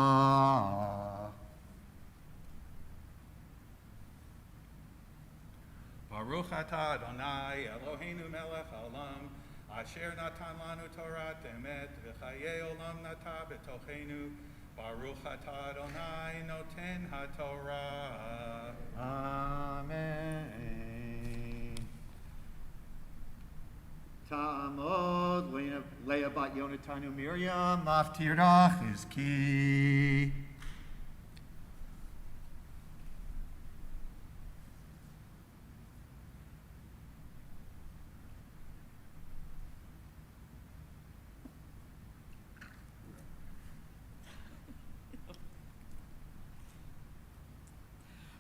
Baruch atah Adonai Eloheinu melech haolam asher natan lanu Torah emet v'chayei olam nata b'tochenu. Baruch atah Adonai noten haTorah. Amen. Tamod Leah bat Yonatanu Miriam maftirach is key.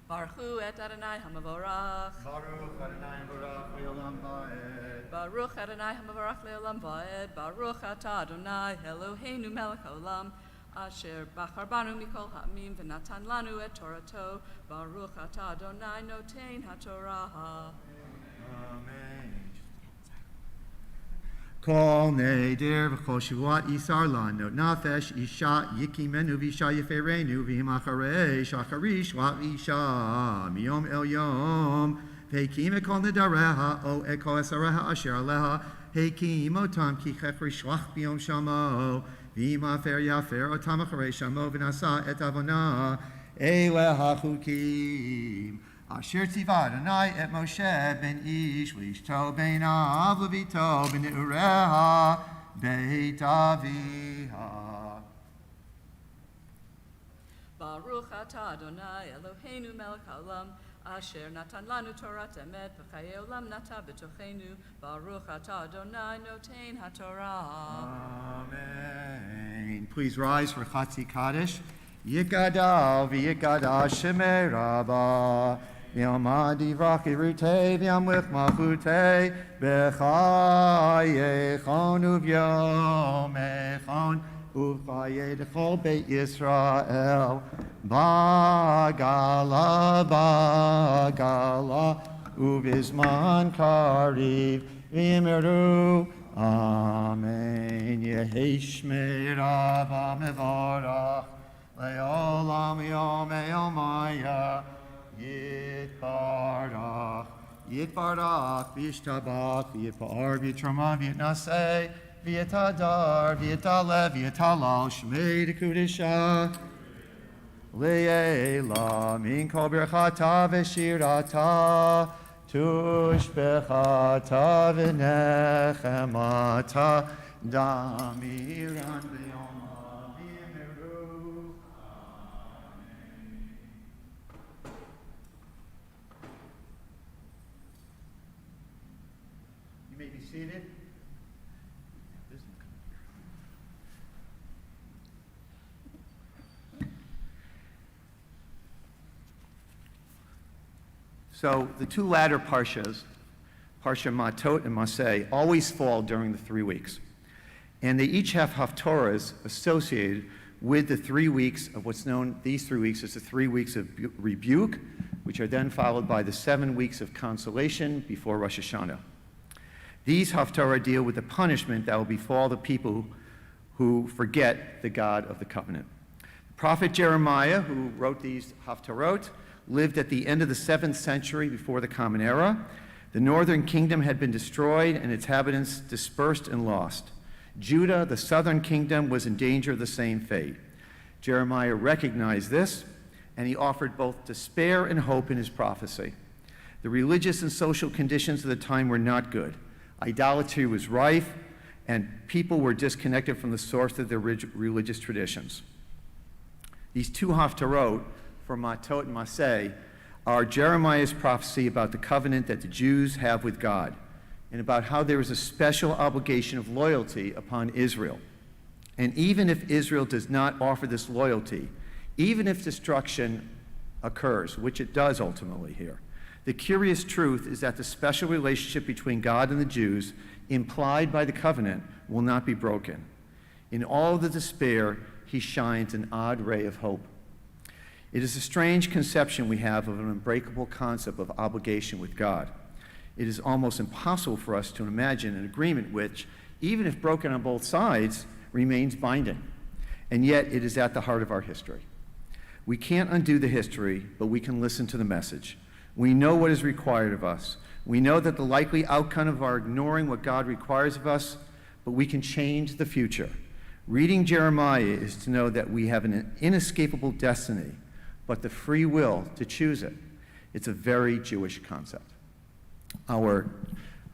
Baruch et Adonai Hamavorach. Baruch Adonai Barach Le'olam Va'ed. Baruch Adonai Hamavorach Le'olam Va'ed. Baruch atah Adonai Eloheinu melech haolam asher bachar banu mikol ha'amim v'natan lanu et Torato. Baruch atah Adonai noten haTorah. Amen. Kol neder v'chol shuvat isar lano nafesh isha yikimenu v'isha yeferenu v'im acharei shacharish shvat isha miyom el yom v'hekim ekol nedareha o ekol esareha asher aleha hekim otam ki chefri shlach b'yom shamo v'im afer yafer otam acharei shamo v'nasa et avona eleha chukim Asher tziva Adonai et Moshe ben Ish v'ishto ben Av levito ben Ureha Beit Aviha. Baruch atah Adonai Eloheinu melech haolam, asher natan lanu Torat emet v'chayei olam nata b'tochenu. Baruch atah Adonai noten haTorah. Amen. Please rise for Chatzi Kaddish. Yikadal v'yikadal Shemei Rabbah. V'yamad yivrach irutei v'yamlich malchutei b'chayechon uvyomechon uv'chayei d'chol Beit Yisrael b'gala b'gala uv'izman kariv v'yimeru. Amen. Yehi Shmei Rabbah mevarach le'olam yomei omaya. Yitbarach, Yitbarach, Vishtabach, Yitbar, Vitrama, Vitnase, Vietadar, Vietale, Vietalal, Shmei Dekudisha, Le'ela, Min Kol Birchata V'Shirata, Tushbechata V'Nechemata, Damiran B'Yoma V'Yemiru. You may be seated. So the two latter parshas, Parsha Matot and Maseh, always fall during the 3 weeks. And they each have haftorahs associated with the 3 weeks of what's known, these 3 weeks, as the 3 weeks of rebuke, which are then followed by the 7 weeks of consolation before Rosh Hashanah. These haftarah deal with the punishment that will befall the people who forget the God of the covenant. The prophet Jeremiah, who wrote these haftarot, lived at the end of the 7th century before the Common Era. The northern kingdom had been destroyed and its inhabitants dispersed and lost. Judah, the southern kingdom, was in danger of the same fate. Jeremiah recognized this, and he offered both despair and hope in his prophecy. The religious and social conditions of the time were not good. Idolatry was rife, and people were disconnected from the source of their religious traditions. These two haftarot, for Matot and Maseh, are Jeremiah's prophecy about the covenant that the Jews have with God, and about how there is a special obligation of loyalty upon Israel. And even if Israel does not offer this loyalty, even if destruction occurs, which it does ultimately here, the curious truth is that the special relationship between God and the Jews, implied by the covenant, will not be broken. In all the despair, he shines an odd ray of hope. It is a strange conception we have of an unbreakable concept of obligation with God. It is almost impossible for us to imagine an agreement which, even if broken on both sides, remains binding. And yet, it is at the heart of our history. We can't undo the history, but we can listen to the message. We know what is required of us. We know that the likely outcome of our ignoring what God requires of us, but we can change the future. Reading Jeremiah is to know that we have an inescapable destiny, but the free will to choose it. It's a very Jewish concept. Our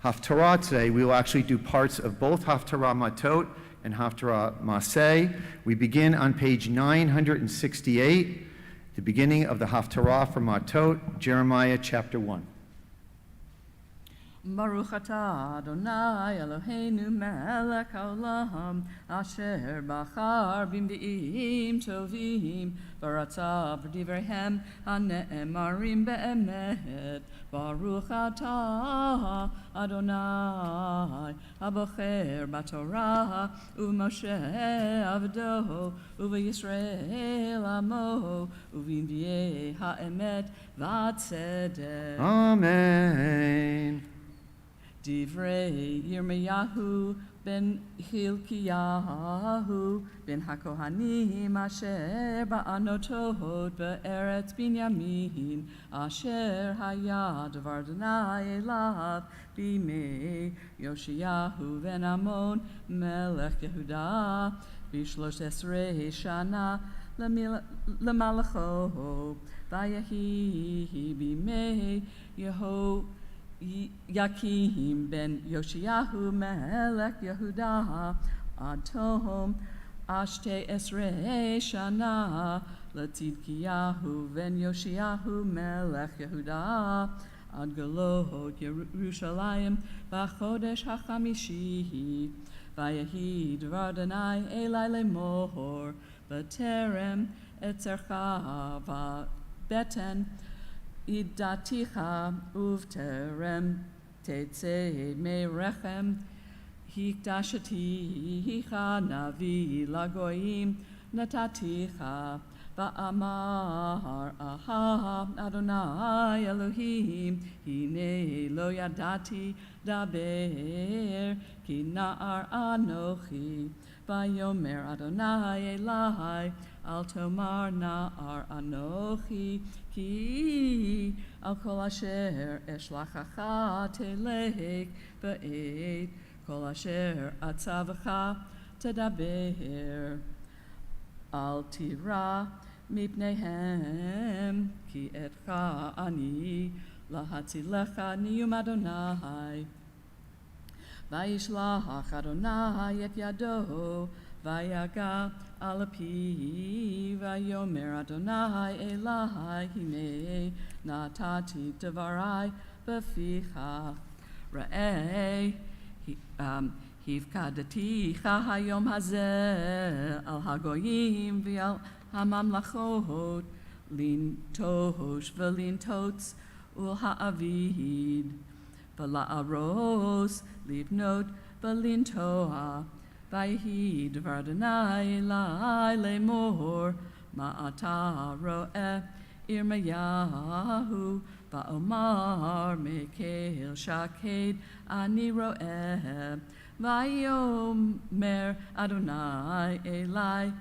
Haftarah today, we will actually do parts of both Haftarah Matot and Haftarah Maseh. We begin on page 968, the beginning of the Haftarah for Matot, Jeremiah chapter 1. Baruch atah Adonai Eloheinu melech haolam, asher bachar b'mbi'im tovim, v'ratza b'divreihem hane'emarim be'emet. Baruch atah Adonai abocher b'torah, u'Moshe avdo, u'Yisrael amo, u'v'nbi'ei ha'emet v'tzedek. Amen. Divrei Yirmiyahu ben Hilkiyahu ben HaKohanim asher ba'anotot be'eretz Binyamin asher haya davar Adonai elav b'mei Yoshiyahu ben Amon melech Yehuda b'shlosh esrei shana l'malacho v'yahi b'mei Yakim ben Yoshiyahu melech Yehuda ad tom ashte esrei shana Tzidkiyahu ben Yoshiyahu melech Yehuda ad galot Yerushalayim b'chodesh hachamishi vayehi dvar Adonai elai lemor b'terem etzercha v'beten idaticha uvterem tetze merechem hikdashaticha navi lagoyim nataticha va'amar aha Adonai Elohim hine lo yadati daber ki na'ar anochi vayomer Adonai elai al tomar na'ar anochi ki al kol asher eshlachacha telech ba'ed kol asher atzavacha tedaber al tira mipnehem ki etcha ani lahatzilecha niyum Adonai vayishlach Adonai et yado vayaga al pi vayomer Adonai elai hine natati devarai beficha ra'ei hivkadaticha hayom hazeh al hagoyim v'al hamamlachot lintosh v'lintots ul ha'avid v'la'aros livnot v'lintoa Vayhi dvar Adonai elai lemor ma'ata ro'eh Irmayahu va'omar mekel shaked ani ro'eh vayomer Adonai elai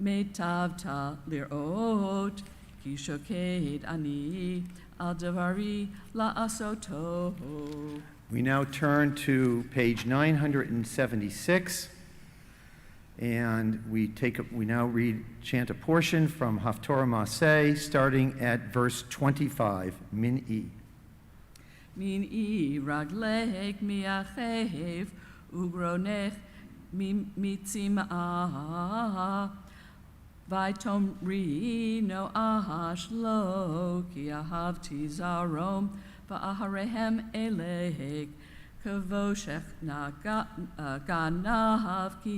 metavta lir'ot ki shoked ani al davari la'asoto. We now turn to page 976, and we now chant a portion from Haftorah Maseh, starting at verse 25, Min-i. Min-i raglech miachev ugronech mitzimah vaitomri no ahash lo ki ahavti zarom va'aharehem elech kavoshech ganav ki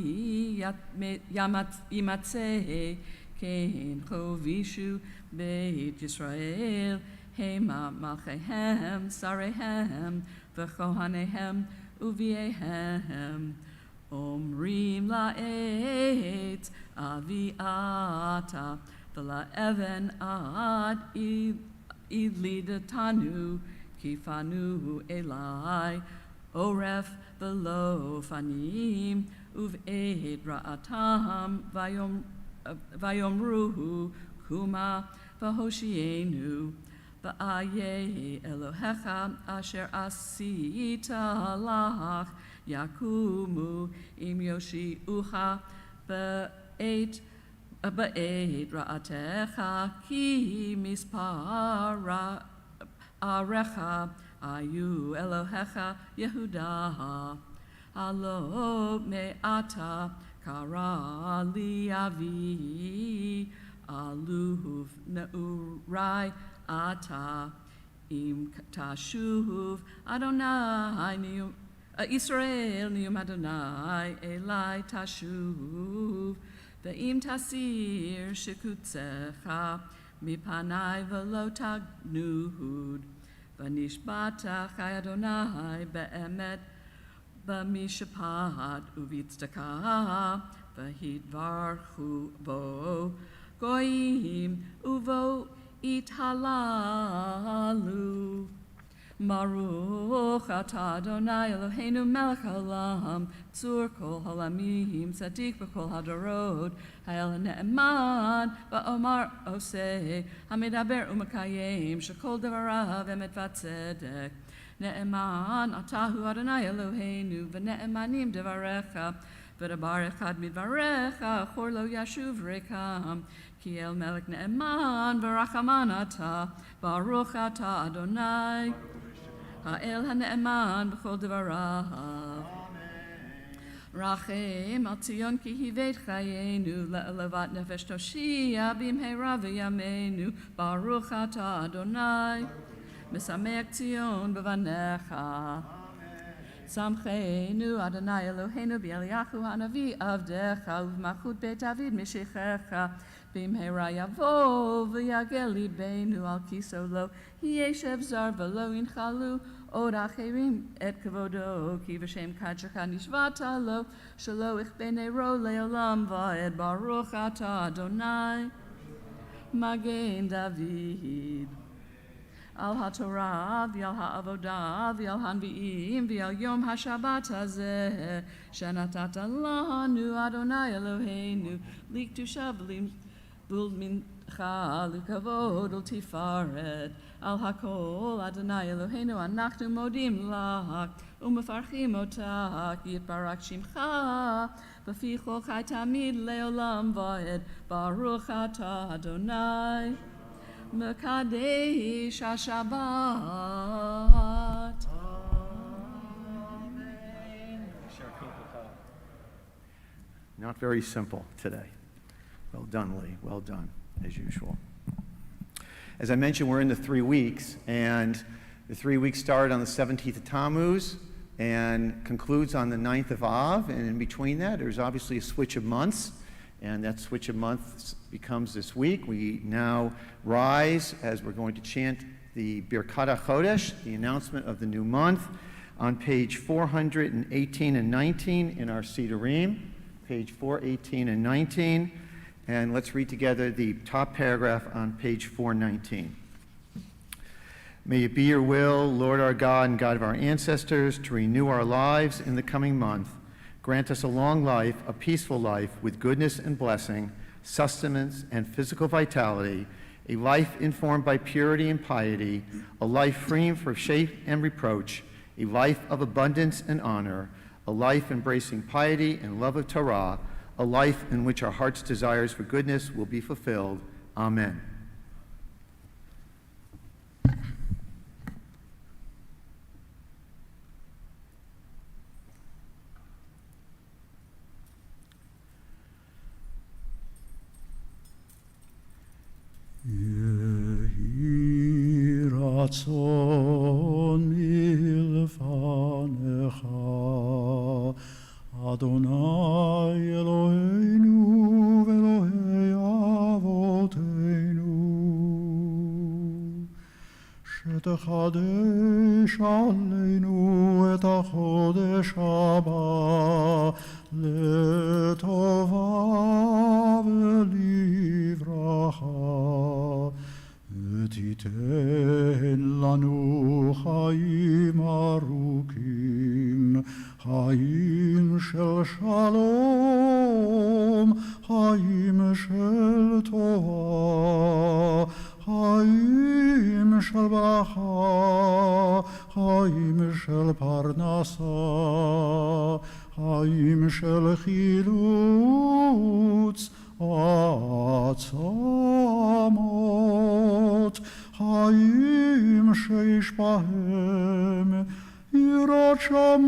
yimatzeh kein chovishu beit Yisrael hema malchehem sarehem v'chohanehem uviehem omrim la'et aviata v'la'even ad idlidatanu kifanu elai oref v'lo fanim uv'ed ra'atam vayomruhu kuma v'hoshienu v'aye Elohecha asher asita lach yakumu im yoshiucha ba'et ra'atecha ki mispar arecha ayu Elohecha Yehuda alo me'ata kara li avi aluv neurai ata im tashuv Adonai niyum Israel niyum Adonai elai tashuv ve'im tasir shekutzecha mipanai v'lo tagnud v'nishbata chai Adonai be'emet b'mishapat uv'tzedakah v'hidvarchu bo goyim uvo italalu Baruch atah Adonai Eloheinu melech haolam tzur kol halamim tzadik b'kol hadorot ha'el ne'eman va'omar oseh hamidaber u'makayim shekol devarav emet v'tzedek ne'eman atahu Adonai Eloheinu v'ne'emanim devarecha v'dabar echad midvarecha chor lo yashuv rekam ki el melech ne'eman v'rachaman atah Baruch atah Adonai האל הנאמן בכל דבריו. רחם על ציון כי היא בית חיינו, לעלבת נפש תושיע במהרה בימינו, ברוך אתה אדוני, משמח ציון בבניך. שמחנו אדוני אלוהינו באליהו הנביא עבדך, ובמלכות בית דוד משיחך, במהרה יבוא ויגל ליבנו על כיסו לו, ישב זר ולא ינחלו עוד אחרים את כבודו, כי בשם קדשך נשבעת לו, שלא יכבה נרו לעולם ועד, ברוך אתה אדוני מגן דוד. על התורה ועל העבודה ועל הנביאים ועל יום השבת הזה שנתת לנו אדוני אלוהינו, לקדושה ולמנחה, לכבוד ולתפארת. על הכל אדוני אלוהינו אנחנו מודים לך ומפרחים אותך, כי יתברך שמך בפי כל חי תמיד לעולם ועד, ברוך אתה אדוני מקדש השבת. Not very simple today. Well done, Lee. Well done, as usual. As I mentioned, we're in the 3 weeks, and the 3 weeks started on the 17th of Tammuz and concludes on the 9th of Av, and in between that, there's obviously a switch of months, and that switch of months becomes this week. We now rise as we're going to chant the Birkat HaChodesh, the announcement of the new month, on page 418 and 19 in our Sidurim, page 418 and 19. And let's read together the top paragraph on page 419. May it be your will, Lord our God and God of our ancestors, to renew our lives in the coming month. Grant us a long life, a peaceful life with goodness and blessing, sustenance and physical vitality, a life informed by purity and piety, a life free from shame and reproach, a life of abundance and honor, a life embracing piety and love of Torah, a life in which our heart's desires for goodness will be fulfilled. Amen. יהי רצון מלפניך, אדוני אלוהינו ואלוהי אבותינו, שתחדש עלינו את החודש הבא לטובה ולברכה, ותיתן לנו חיים ארוכים, חיים של שלום, חיים של טובה, חיים של ברכה, חיים של פרנסה, חיים של חילוץ, עצמות, חיים שיש בהם יראת שמיים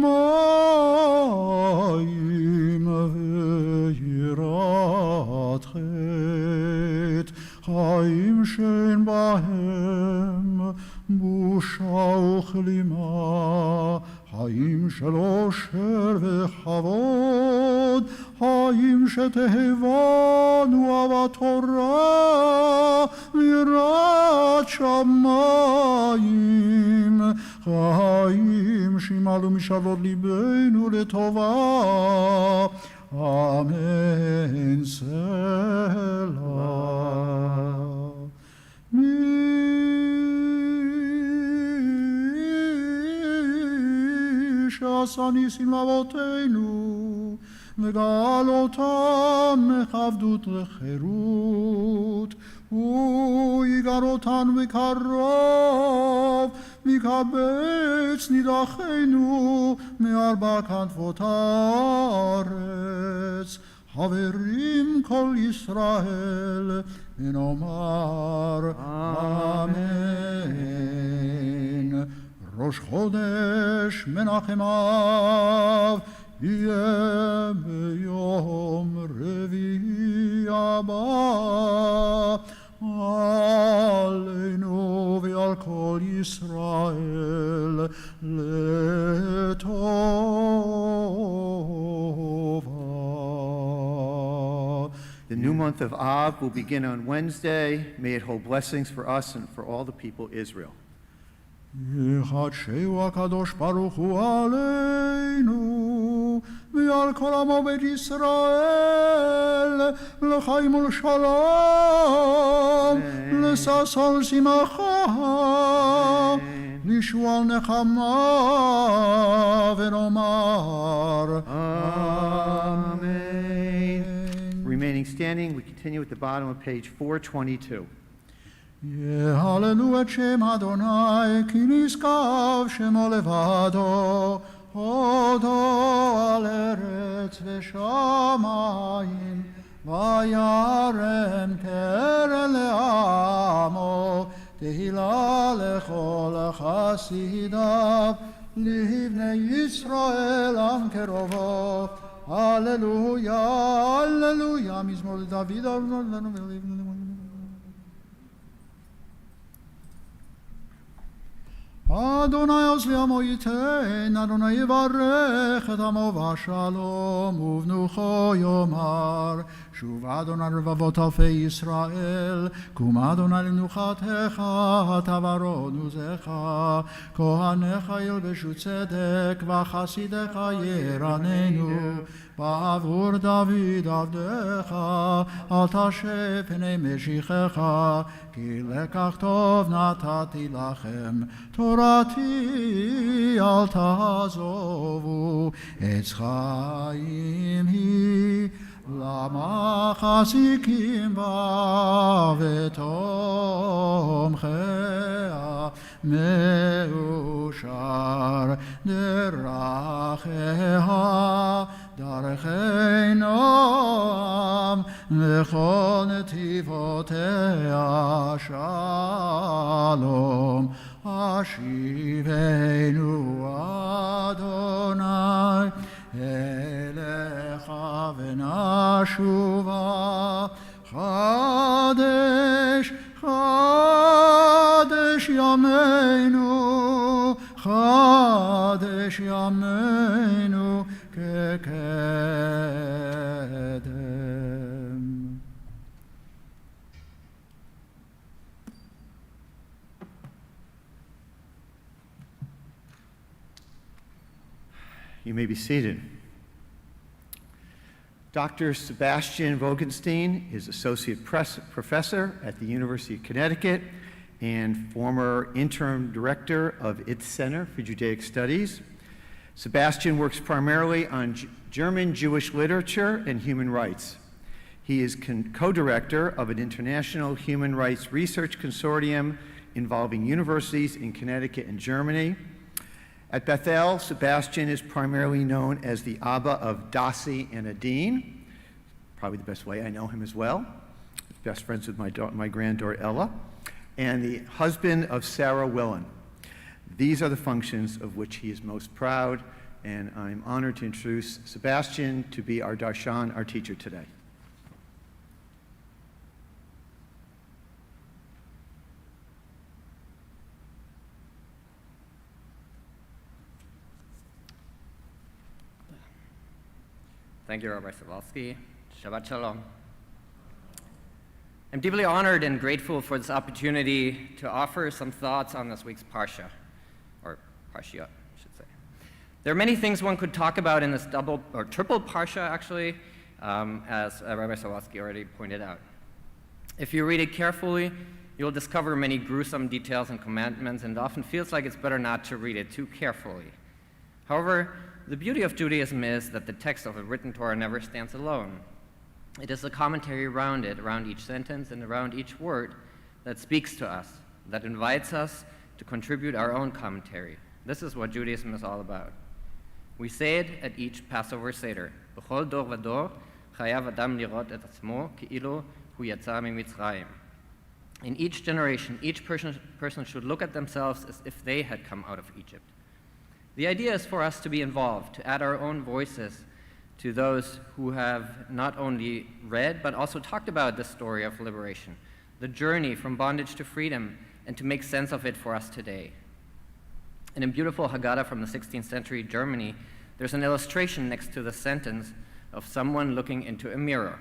ויראת חטא, חיים שאין בהם בושה וכלימה, חיים של אושר וכבוד, חיים שתהבנו אהבת תורה ויראת שמיים, חיים שימלאו משאלות ליבנו לטובה. אמן סלה. שעשה ניסים לאבותינו וגאל אותם מעבדות לחירות, הוא יגאל אותנו בקרוב ויקבץ נידחינו מארבע כנפות הארץ. חברים כל ישראל ונאמר אמן. בראש חודש מנחם אב, יהיה ביום רביעי הבא, עלינו ועל כל ישראל לטובה. The new month of Av will begin on Wednesday. May it hold blessings for us and for all the people Israel. יחדשהו הקדוש ברוך הוא עלינו ועל כל עמו בית ישראל לחיים ולשלום, לששון ולשמחה, לישועה ולנחמה, ונאמר Amen. Remaining standing, we continue at the bottom of page 422. יהללו את שם אדוני, כי נשגב שמו לבדו, הודו על ארץ ושמיים, וירם קרן לעמו, תהילה לכל חסידיו, לבני ישראל עם קרובו. הללויה, הללויה, מזמור לדוד, לנו ולבנינו. אדוני עוז לעמו ייתן, אדוני יברך את עמו בשלום, ובנוחו יאמר, שוב אדוני רבבות אלפי ישראל, קום אדוני למנוחתך, תברון עוזך, כהניך ילבשו צדק, וחסידיך ירננו, בעבור דוד עבדך, אל תשב פני משיחך, כי לקח טוב נתתי לכם, תורתי אל תעזובו, עץ חיים היא, למה חזיקים בה ותומכיה, מאושר דרכיה, דרכי נועם, וכל נתיבותיה שלום. השיבנו אדוני אליך ונשובה, חדש חדש ימינו, חדש ימינו כקדם. You may be seated. Dr. Sebastian Vogenstein is Associate Professor at the University of Connecticut and former Interim Director of its Center for Judaic Studies. Sebastian works primarily on German Jewish literature and human rights. He is co-director of an international human rights research consortium involving universities in Connecticut and Germany. At Bethel, Sebastian is primarily known as the Abba of Dasi and Adine, probably the best way I know him as well. Best friends with my granddaughter Ella, and the husband of Sarah Willen. These are the functions of which he is most proud, and I'm honored to introduce Sebastian to be our darshan, our teacher today. Thank you, Rabbi Savalsky. Shabbat Shalom. I'm deeply honored and grateful for this opportunity to offer some thoughts on this week's Parsha, or Parshiyot, I should say. There are many things one could talk about in this double or triple Parsha, actually, as Rabbi Savalsky already pointed out. If you read it carefully, you'll discover many gruesome details and commandments, and it often feels like it's better not to read it too carefully. However, the beauty of Judaism is that the text of a written Torah never stands alone. It is a commentary around it, around each sentence and around each word that speaks to us, that invites us to contribute our own commentary. This is what Judaism is all about. We say it at each Passover Seder. B'chol dor v'dor chayav adam lirot et atzmo ki'ilu hu yatsa mimitzrayim. In each generation, each person should look at themselves as if they had come out of Egypt. The idea is for us to be involved, to add our own voices to those who have not only read but also talked about the story of liberation, the journey from bondage to freedom, and to make sense of it for us today. In a beautiful Haggadah from the 16th century Germany, there's an illustration next to the sentence of someone looking into a mirror.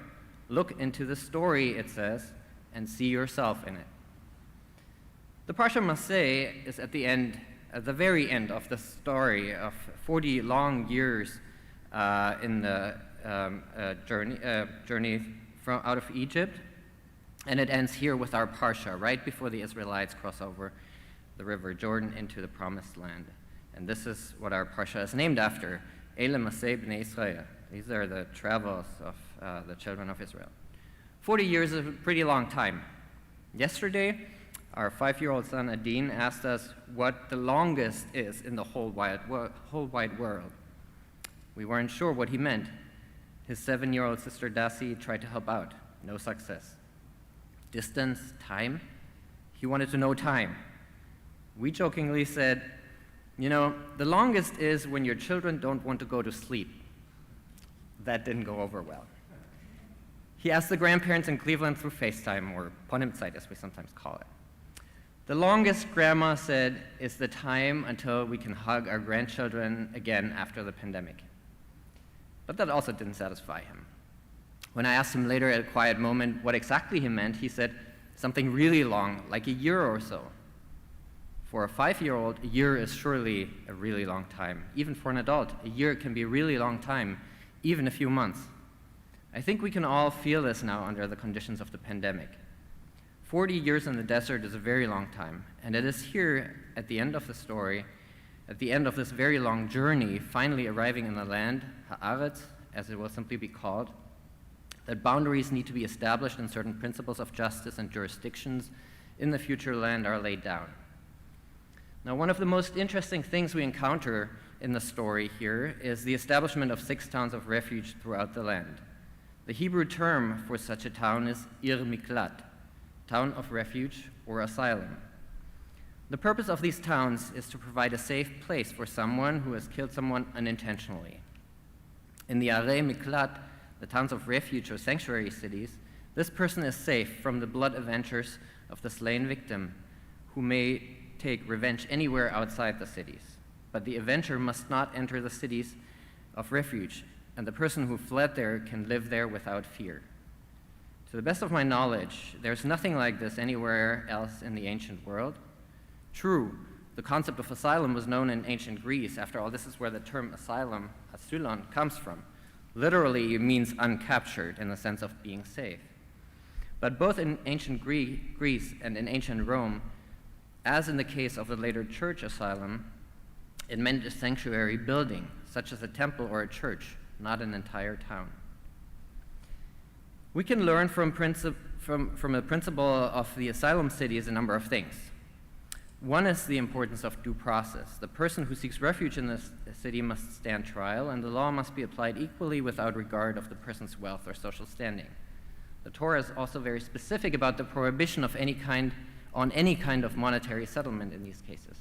Look into the story, it says, and see yourself in it. The Parsha Maseh is at the very end of the story of 40 long years in the journey from out of Egypt, and it ends here with our Parsha, right before the Israelites cross over the river Jordan into the Promised Land. And this is what our Parsha is named after, Ele Maseh Bnei Israel. These are the travels of the children of Israel. 40 years is a pretty long time. Yesterday, our 5-year-old son Adin asked us what the longest is in the whole wide world. We weren't sure what he meant. His 7-year-old sister Dasi tried to help out. No success. Distance, time? He wanted to know time. We jokingly said, the longest is when your children don't want to go to sleep. That didn't go over well. He asked the grandparents in Cleveland through FaceTime, or Ponimzeit as we sometimes call it. The longest, Grandma said, is the time until we can hug our grandchildren again after the pandemic. But that also didn't satisfy him. When I asked him later at a quiet moment what exactly he meant, he said something really long, like a year or so. For a 5-year-old, a year is surely a really long time. Even for an adult, a year can be a really long time, even a few months. I think we can all feel this now under the conditions of the pandemic. 40 years in the desert is a very long time, and it is here at the end of the story, at the end of this very long journey, finally arriving in the land, Haaretz, as it will simply be called, that boundaries need to be established and certain principles of justice and jurisdictions in the future land are laid down. Now, one of the most interesting things we encounter in the story here is the establishment of 6 towns of refuge throughout the land. The Hebrew term for such a town is Ir Miklat, town of refuge or asylum. The purpose of these towns is to provide a safe place for someone who has killed someone unintentionally. In the Arei Miklat, the towns of refuge or sanctuary cities, this person is safe from the blood avengers of the slain victim, who may take revenge anywhere outside the cities. But the avenger must not enter the cities of refuge, and the person who fled there can live there without fear. To the best of my knowledge, there's nothing like this anywhere else in the ancient world. True, the concept of asylum was known in ancient Greece. After all, this is where the term asylum, asylon, comes from. Literally, it means uncaptured in the sense of being safe. But both in ancient Greece and in ancient Rome, as in the case of the later church asylum, it meant a sanctuary building, such as a temple or a church, not an entire town. We can learn from the principle of the asylum cities a number of things. One is the importance of due process. The person who seeks refuge in this city must stand trial, and the law must be applied equally without regard of the person's wealth or social standing. The Torah is also very specific about the prohibition of any kind of monetary settlement in these cases.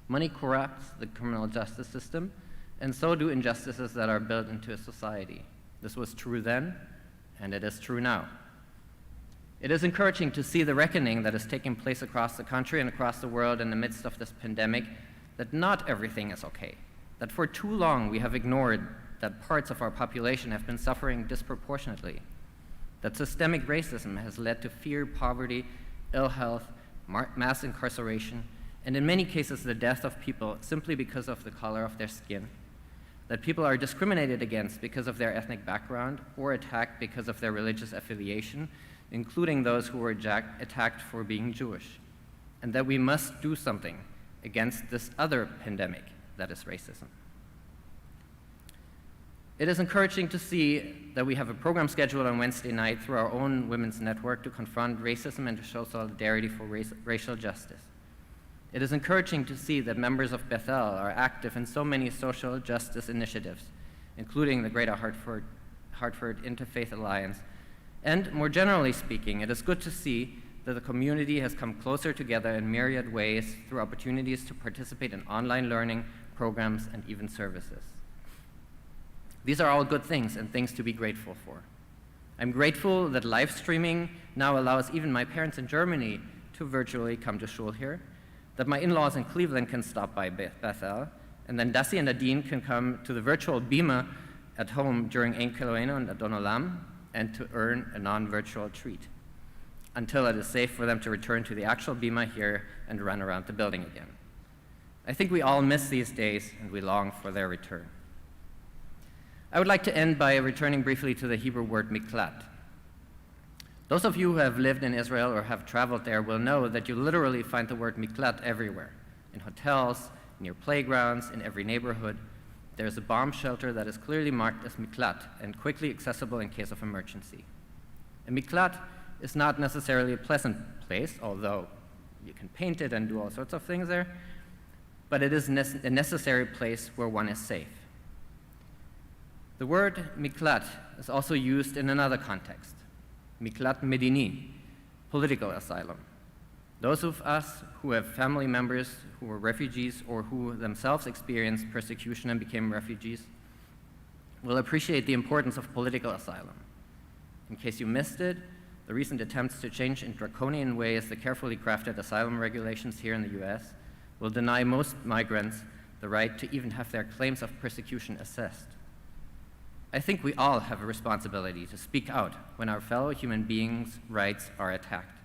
Money corrupts the criminal justice system, and so do injustices that are built into a society. This was true then, and it is true now. It is encouraging to see the reckoning that is taking place across the country and across the world in the midst of this pandemic, that not everything is okay, that for too long we have ignored that parts of our population have been suffering disproportionately, that systemic racism has led to fear, poverty, ill health, mass incarceration, and in many cases the death of people simply because of the color of their skin, that people are discriminated against because of their ethnic background or attacked because of their religious affiliation, including those who were attacked for being Jewish, and that we must do something against this other pandemic that is racism. It is encouraging to see that we have a program scheduled on Wednesday night through our own women's network to confront racism and to show solidarity for racial justice. It is encouraging to see that members of Bethel are active in so many social justice initiatives, including the Greater Hartford Interfaith Alliance. And more generally speaking, it is good to see that the community has come closer together in myriad ways through opportunities to participate in online learning, programs, and even services. These are all good things and things to be grateful for. I'm grateful that live streaming now allows even my parents in Germany to virtually come to shul here, that my in-laws in Cleveland can stop by Bethel, and then Dassi and Adine can come to the virtual bima at home during Ein Keloheinu and Adon Olam, and to earn a non-virtual treat, until it is safe for them to return to the actual bima here and run around the building again. I think we all miss these days, and we long for their return. I would like to end by returning briefly to the Hebrew word miklat. Those of you who have lived in Israel or have traveled there will know that you literally find the word miklat everywhere, in hotels, near playgrounds, in every neighborhood. There is a bomb shelter that is clearly marked as miklat and quickly accessible in case of emergency. A miklat is not necessarily a pleasant place, although you can paint it and do all sorts of things there, but it is a necessary place where one is safe. The word miklat is also used in another context, miklat medini, political asylum. Those of us who have family members who were refugees or who themselves experienced persecution and became refugees will appreciate the importance of political asylum. In case you missed it, the recent attempts to change in draconian ways the carefully crafted asylum regulations here in the US will deny most migrants the right to even have their claims of persecution assessed. I think we all have a responsibility to speak out when our fellow human beings' rights are attacked.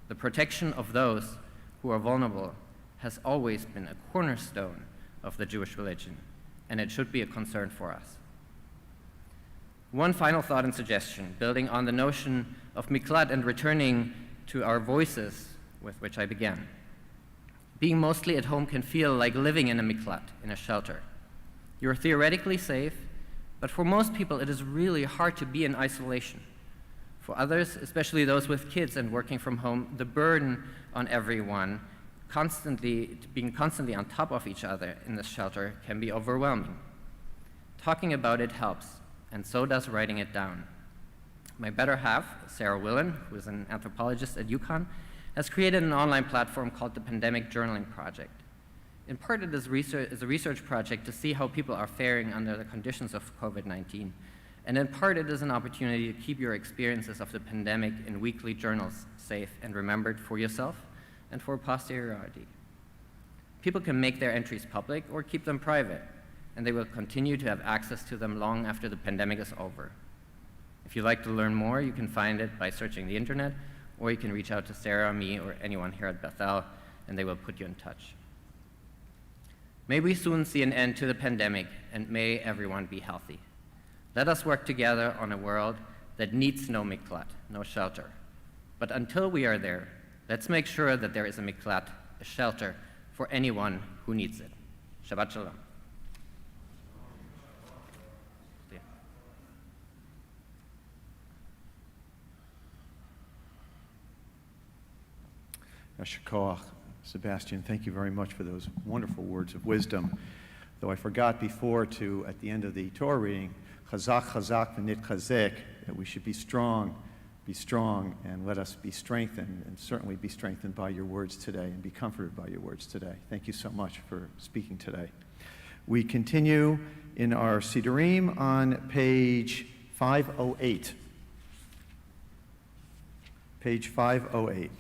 The protection of those who are vulnerable has always been a cornerstone of the Jewish religion, and it should be a concern for us. One final thought and suggestion, building on the notion of miklat and returning to our voices with which I began. Being mostly at home can feel like living in a miklat, in a shelter. You're theoretically safe, but for most people it is really hard to be in isolation. For others, especially those with kids and working from home, the burden on everyone being constantly on top of each other in this shelter can be overwhelming. Talking about it helps, and so does writing it down. My better half, Sarah Willen, who is an anthropologist at UConn, has created an online platform called the Pandemic Journaling Project. In part, it is a research project to see how people are faring under the conditions of COVID-19. And in part, it is an opportunity to keep your experiences of the pandemic in weekly journals safe and remembered for yourself and for posterity. People can make their entries public or keep them private, and they will continue to have access to them long after the pandemic is over. If you'd like to learn more, you can find it by searching the internet, or you can reach out to Sarah, me, or anyone here at Bethel, and they will put you in touch. May we soon see an end to the pandemic, and may everyone be healthy. Let us work together on a world that needs no miklat, no shelter. But until we are there, let's make sure that there is a miklat, a shelter, for anyone who needs it. Shabbat Shalom. Yasher Koach. Sebastian, thank you very much for those wonderful words of wisdom. Though I forgot before to, at the end of the Torah reading, Chazak, Chazak, v'nit chazek, that we should be strong, and let us be strengthened, and certainly be strengthened by your words today, and be comforted by your words today. Thank you so much for speaking today. We continue in our Sidurim on page 508. Page 508.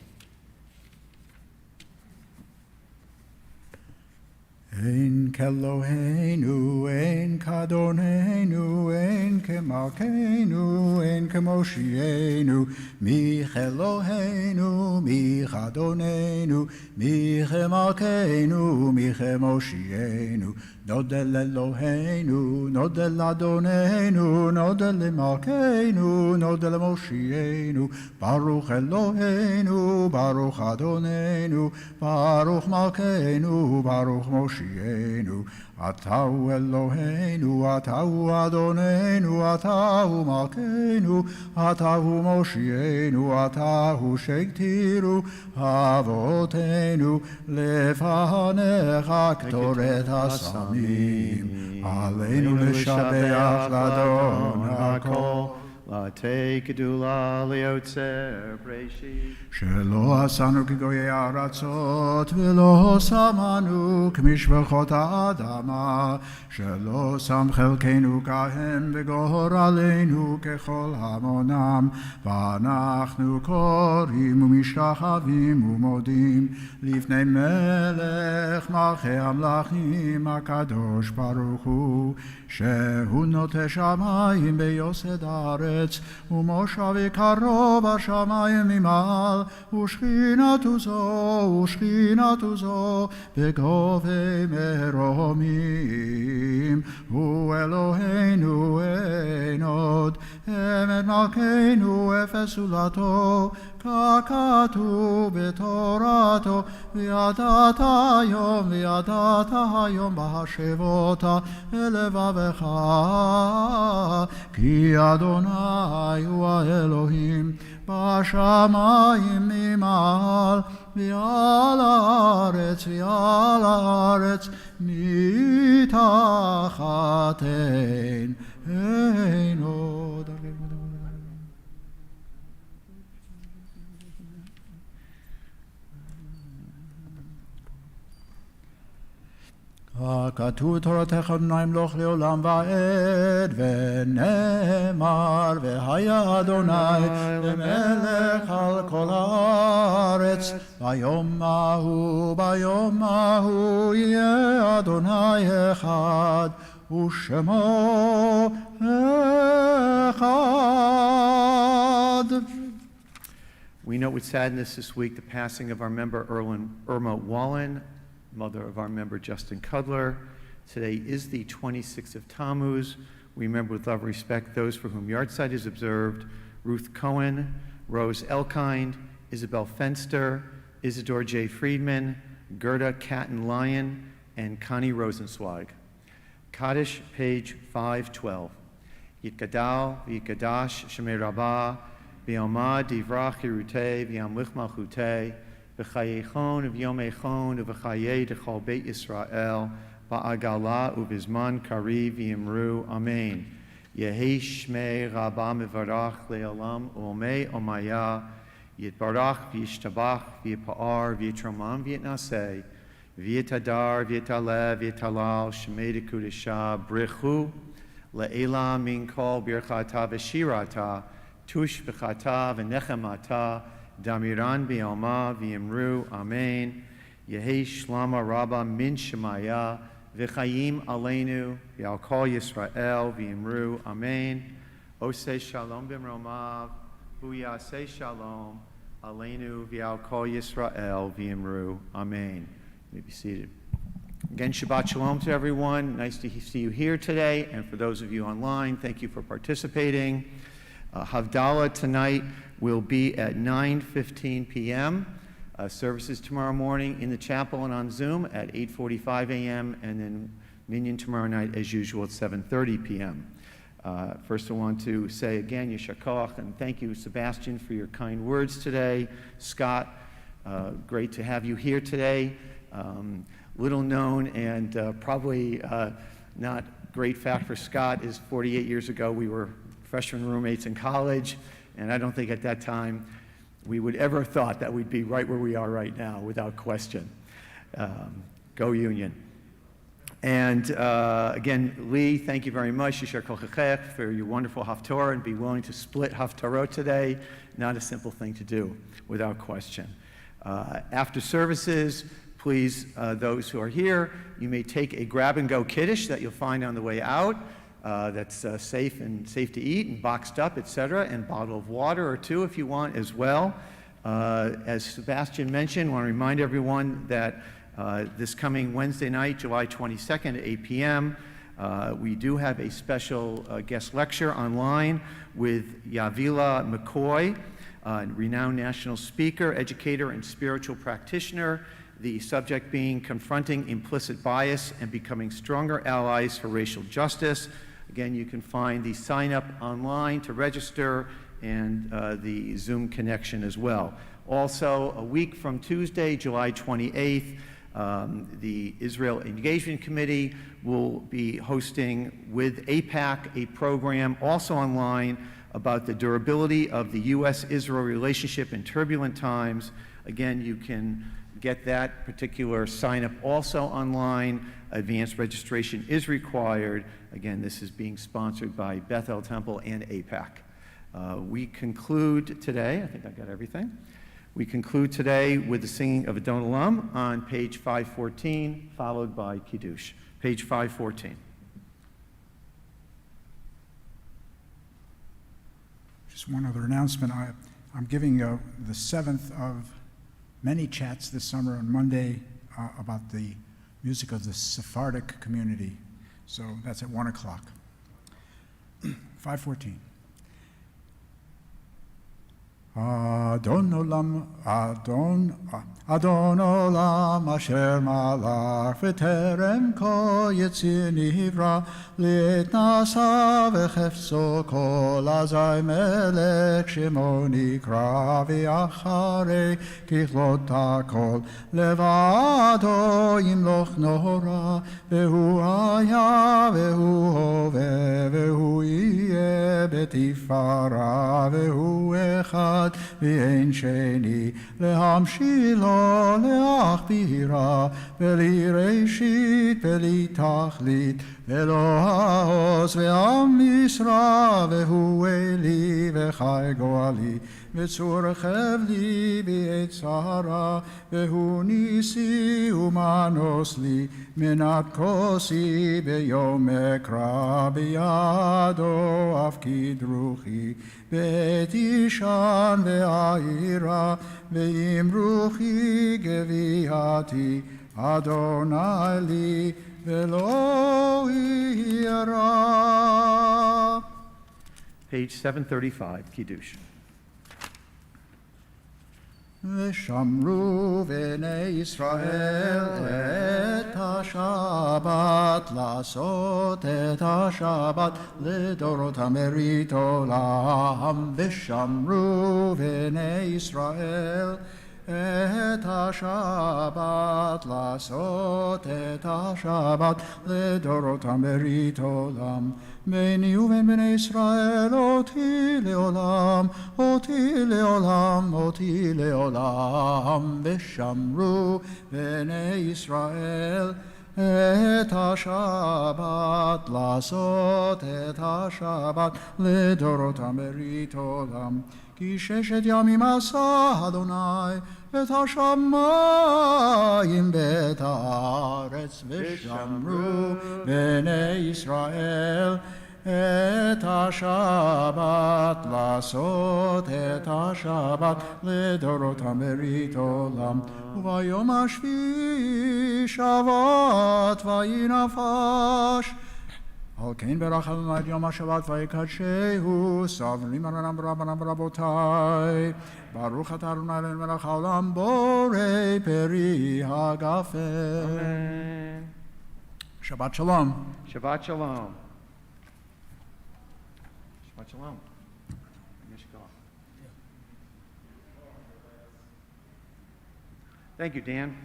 Ein Keloheinu, ein Kadonenu, ein Kemalkeinu, ein Kemoshienu, mi Keloheinu, mi Kadonenu, mi Kemalkeinu, mi Kemoshienu, Nodel Eloheinu, Nodel Adonenu, Nodel Malkeinu, Nodel Moshienu, Baruch Eloheinu, Baruch Adonenu, Baruch Malkeinu, Baruch Moshienu, Atahu Eloheinu, Atahu Adonenu, Atahu Malkeinu, Atahu Moshienu, Atahu Shektiru, Avotenu, Lefanecha Ktoret Hasamim, Aleinu Leshabeach Ladon HaKol, Late Gedula Leotzer Breshit. שלא עשנו כגויי הארצות, ולא שמנו כמשפחות האדמה, שלא שם חלקנו כהם וגורלנו ככל המונם, ואנחנו קוראים ומשתחווים ומודים לפני מלך מלכי המלכים הקדוש ברוך הוא, שהוא נוטה שמיים ביוסד הארץ, ומושבי קרוב השמיים ממעל, ושכינתו זו בגובי מרומים. הוא אלוהינו אין עוד, אמת מלכנו אפס זולתו, ככתוב בתורתו, וידעת היום בהשבות אל לבבך, כי אדוני הוא האלוהים בשמיים ממעל, ועל הארץ מתחת אין עוד. הכתוב תורתך אדוני ימלוך לעולם ועד, ונאמר והיה אדוני למלך על כל הארץ, ביום ההוא יהיה אדוני אחד, ושמו אחד. We note with sadness this week the passing of our member Irma Wallen, mother of our member Justin Cudler. Today is the 26th of Tammuz. We remember with love and respect those for whom yahrzeit is observed: Ruth Cohen, Rose Elkind, Isabel Fenster, Isidore J. Friedman, Gerda Catton-Lyon, and Connie Rosenzweig. Kaddish, page 512. Yitgadal, Yitgadash, Shemei Rabbah, V'yomad Divrach Yerutei, V'yamlich Malchutei, V'chayechon V'yomechon V'chayei Dechol Beit Yisrael, Ba'agala Uvizman Kariv Yimru, Amen. Yehi Shmei Rabbah Mevarach Le'olam U'omei Omaya, Yitbarach V'yishtabach V'yipa'ar V'yitromam V'yitnasei, V'yitadar V'yitaleh V'yitalal Shmei Dekudesha Brichu Le'ela Min Kol Birchata V'shirata Tush B'chata V'nechemata Damiran B'yoma V'yimru, Amen. Yehi Shlama Rabba Min Shemaya V'chayim Aleinu V'al Kol Yisrael V'yimru, Amen. Osei Shalom B'mromav Hu Yaseh Shalom Aleinu V'al Kol Yisrael V'yimru, Amen. You may be seated. Again, Shabbat Shalom to everyone. Nice to see you here today. And for those of you online, thank you for participating. Havdalah tonight will be at 9:15 p.m. Services tomorrow morning in the chapel and on Zoom at 8:45 a.m. and then Minyan tomorrow night as usual at 7:30 p.m. First I want to say again, Yishar Koach, and thank you, Sebastian, for your kind words today. Scott, great to have you here today. Little known and probably not great fact for Scott is 48 years ago we were freshman roommates in college, and I don't think at that time we would ever have thought that we'd be right where we are right now, without question. Go Union. And again, Lee, thank you very much, Yishar Kochachech, for your wonderful Haftorah, and be willing to split Haftarot today. Not a simple thing to do, without question. After services, please, those who are here, you may take a grab-and-go kiddush that you'll find on the way out. That's safe to eat and boxed up, etc., and a bottle of water or two if you want as well. As Sebastian mentioned, I want to remind everyone that this coming Wednesday night, July 22nd at 8 p.m., we do have a special guest lecture online with Yavila McCoy, renowned national speaker, educator, and spiritual practitioner. The subject being confronting implicit bias and becoming stronger allies for racial justice. Again, you can find the sign up online to register and the Zoom connection as well. Also, a week from Tuesday, July 28th, the Israel Engagement Committee will be hosting with AIPAC a program also online about the durability of the U.S.-Israel relationship in turbulent times. Again, you can get that particular sign-up also online. Advanced registration is required. Again, this is being sponsored by Bethel Temple and APAC. We conclude today, I think I got everything. We conclude today with the singing of Adon Olam on page 514, followed by Kiddush. Page 514. Just one other announcement. I'm giving the 7th of many chats this summer on Monday about the music of the Sephardic community. So that's at 1 o'clock. 514. Adon olam, Adon olam, asher malach v'terem ko yitzir nivra, liet nasa v'chefzo kol azai melech shemo nikra v'acharei kichlot hakol levado yimloch nora v'hu haya v'hu hove v'hu yeh betifara v'hu echad ואין שני להמשילו להכבירה בלי ראשית בלי תכלית ולא העוז ועם משרה והוא אלי וחי גואלי וצור חב לי בעת צרה והוא ניסי ומנוס לי מנת כוסי ביום אקרא בידו הפקיד רוחי בעת ישן ועירה ועם רוחי גביעתי אדוני לי ולא יירא. Page 735, Kiddush. ושמרו בני ישראל את השבת, לעשות את השבת לדורות המרית עולם. ושמרו בני ישראל את השבת, לעשות את השבת לדורות המרית עולם. ביני ובין בני ישראל אותי לעולם, אותי לעולם, אותי לעולם. ושמרו בני ישראל את השבת, לעשות את השבת לדורות המרית עולם. כי ששת ימים עשה אדוני את השמיים ואת הארץ, ושמרו בני ישראל את השבת, לעשות את השבת לדורות המרית עולם. וביום השביעי שבת ויהי נפש. על כן ברך אדוני את יום השבת ויקדשהו, סובלים עליהם רבנם ורבותיי. ברוך אתה אדוני אלוהינו מלך העולם, בורא פרי הגפן. Amen. Shabbat shalom. Shabbat shalom. Shabbat shalom. Mishkach. Thank you, Dan.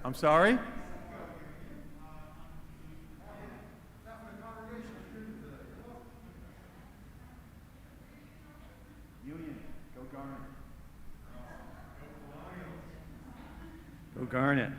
I'm sorry? Union, go Garnet. Go Garnet.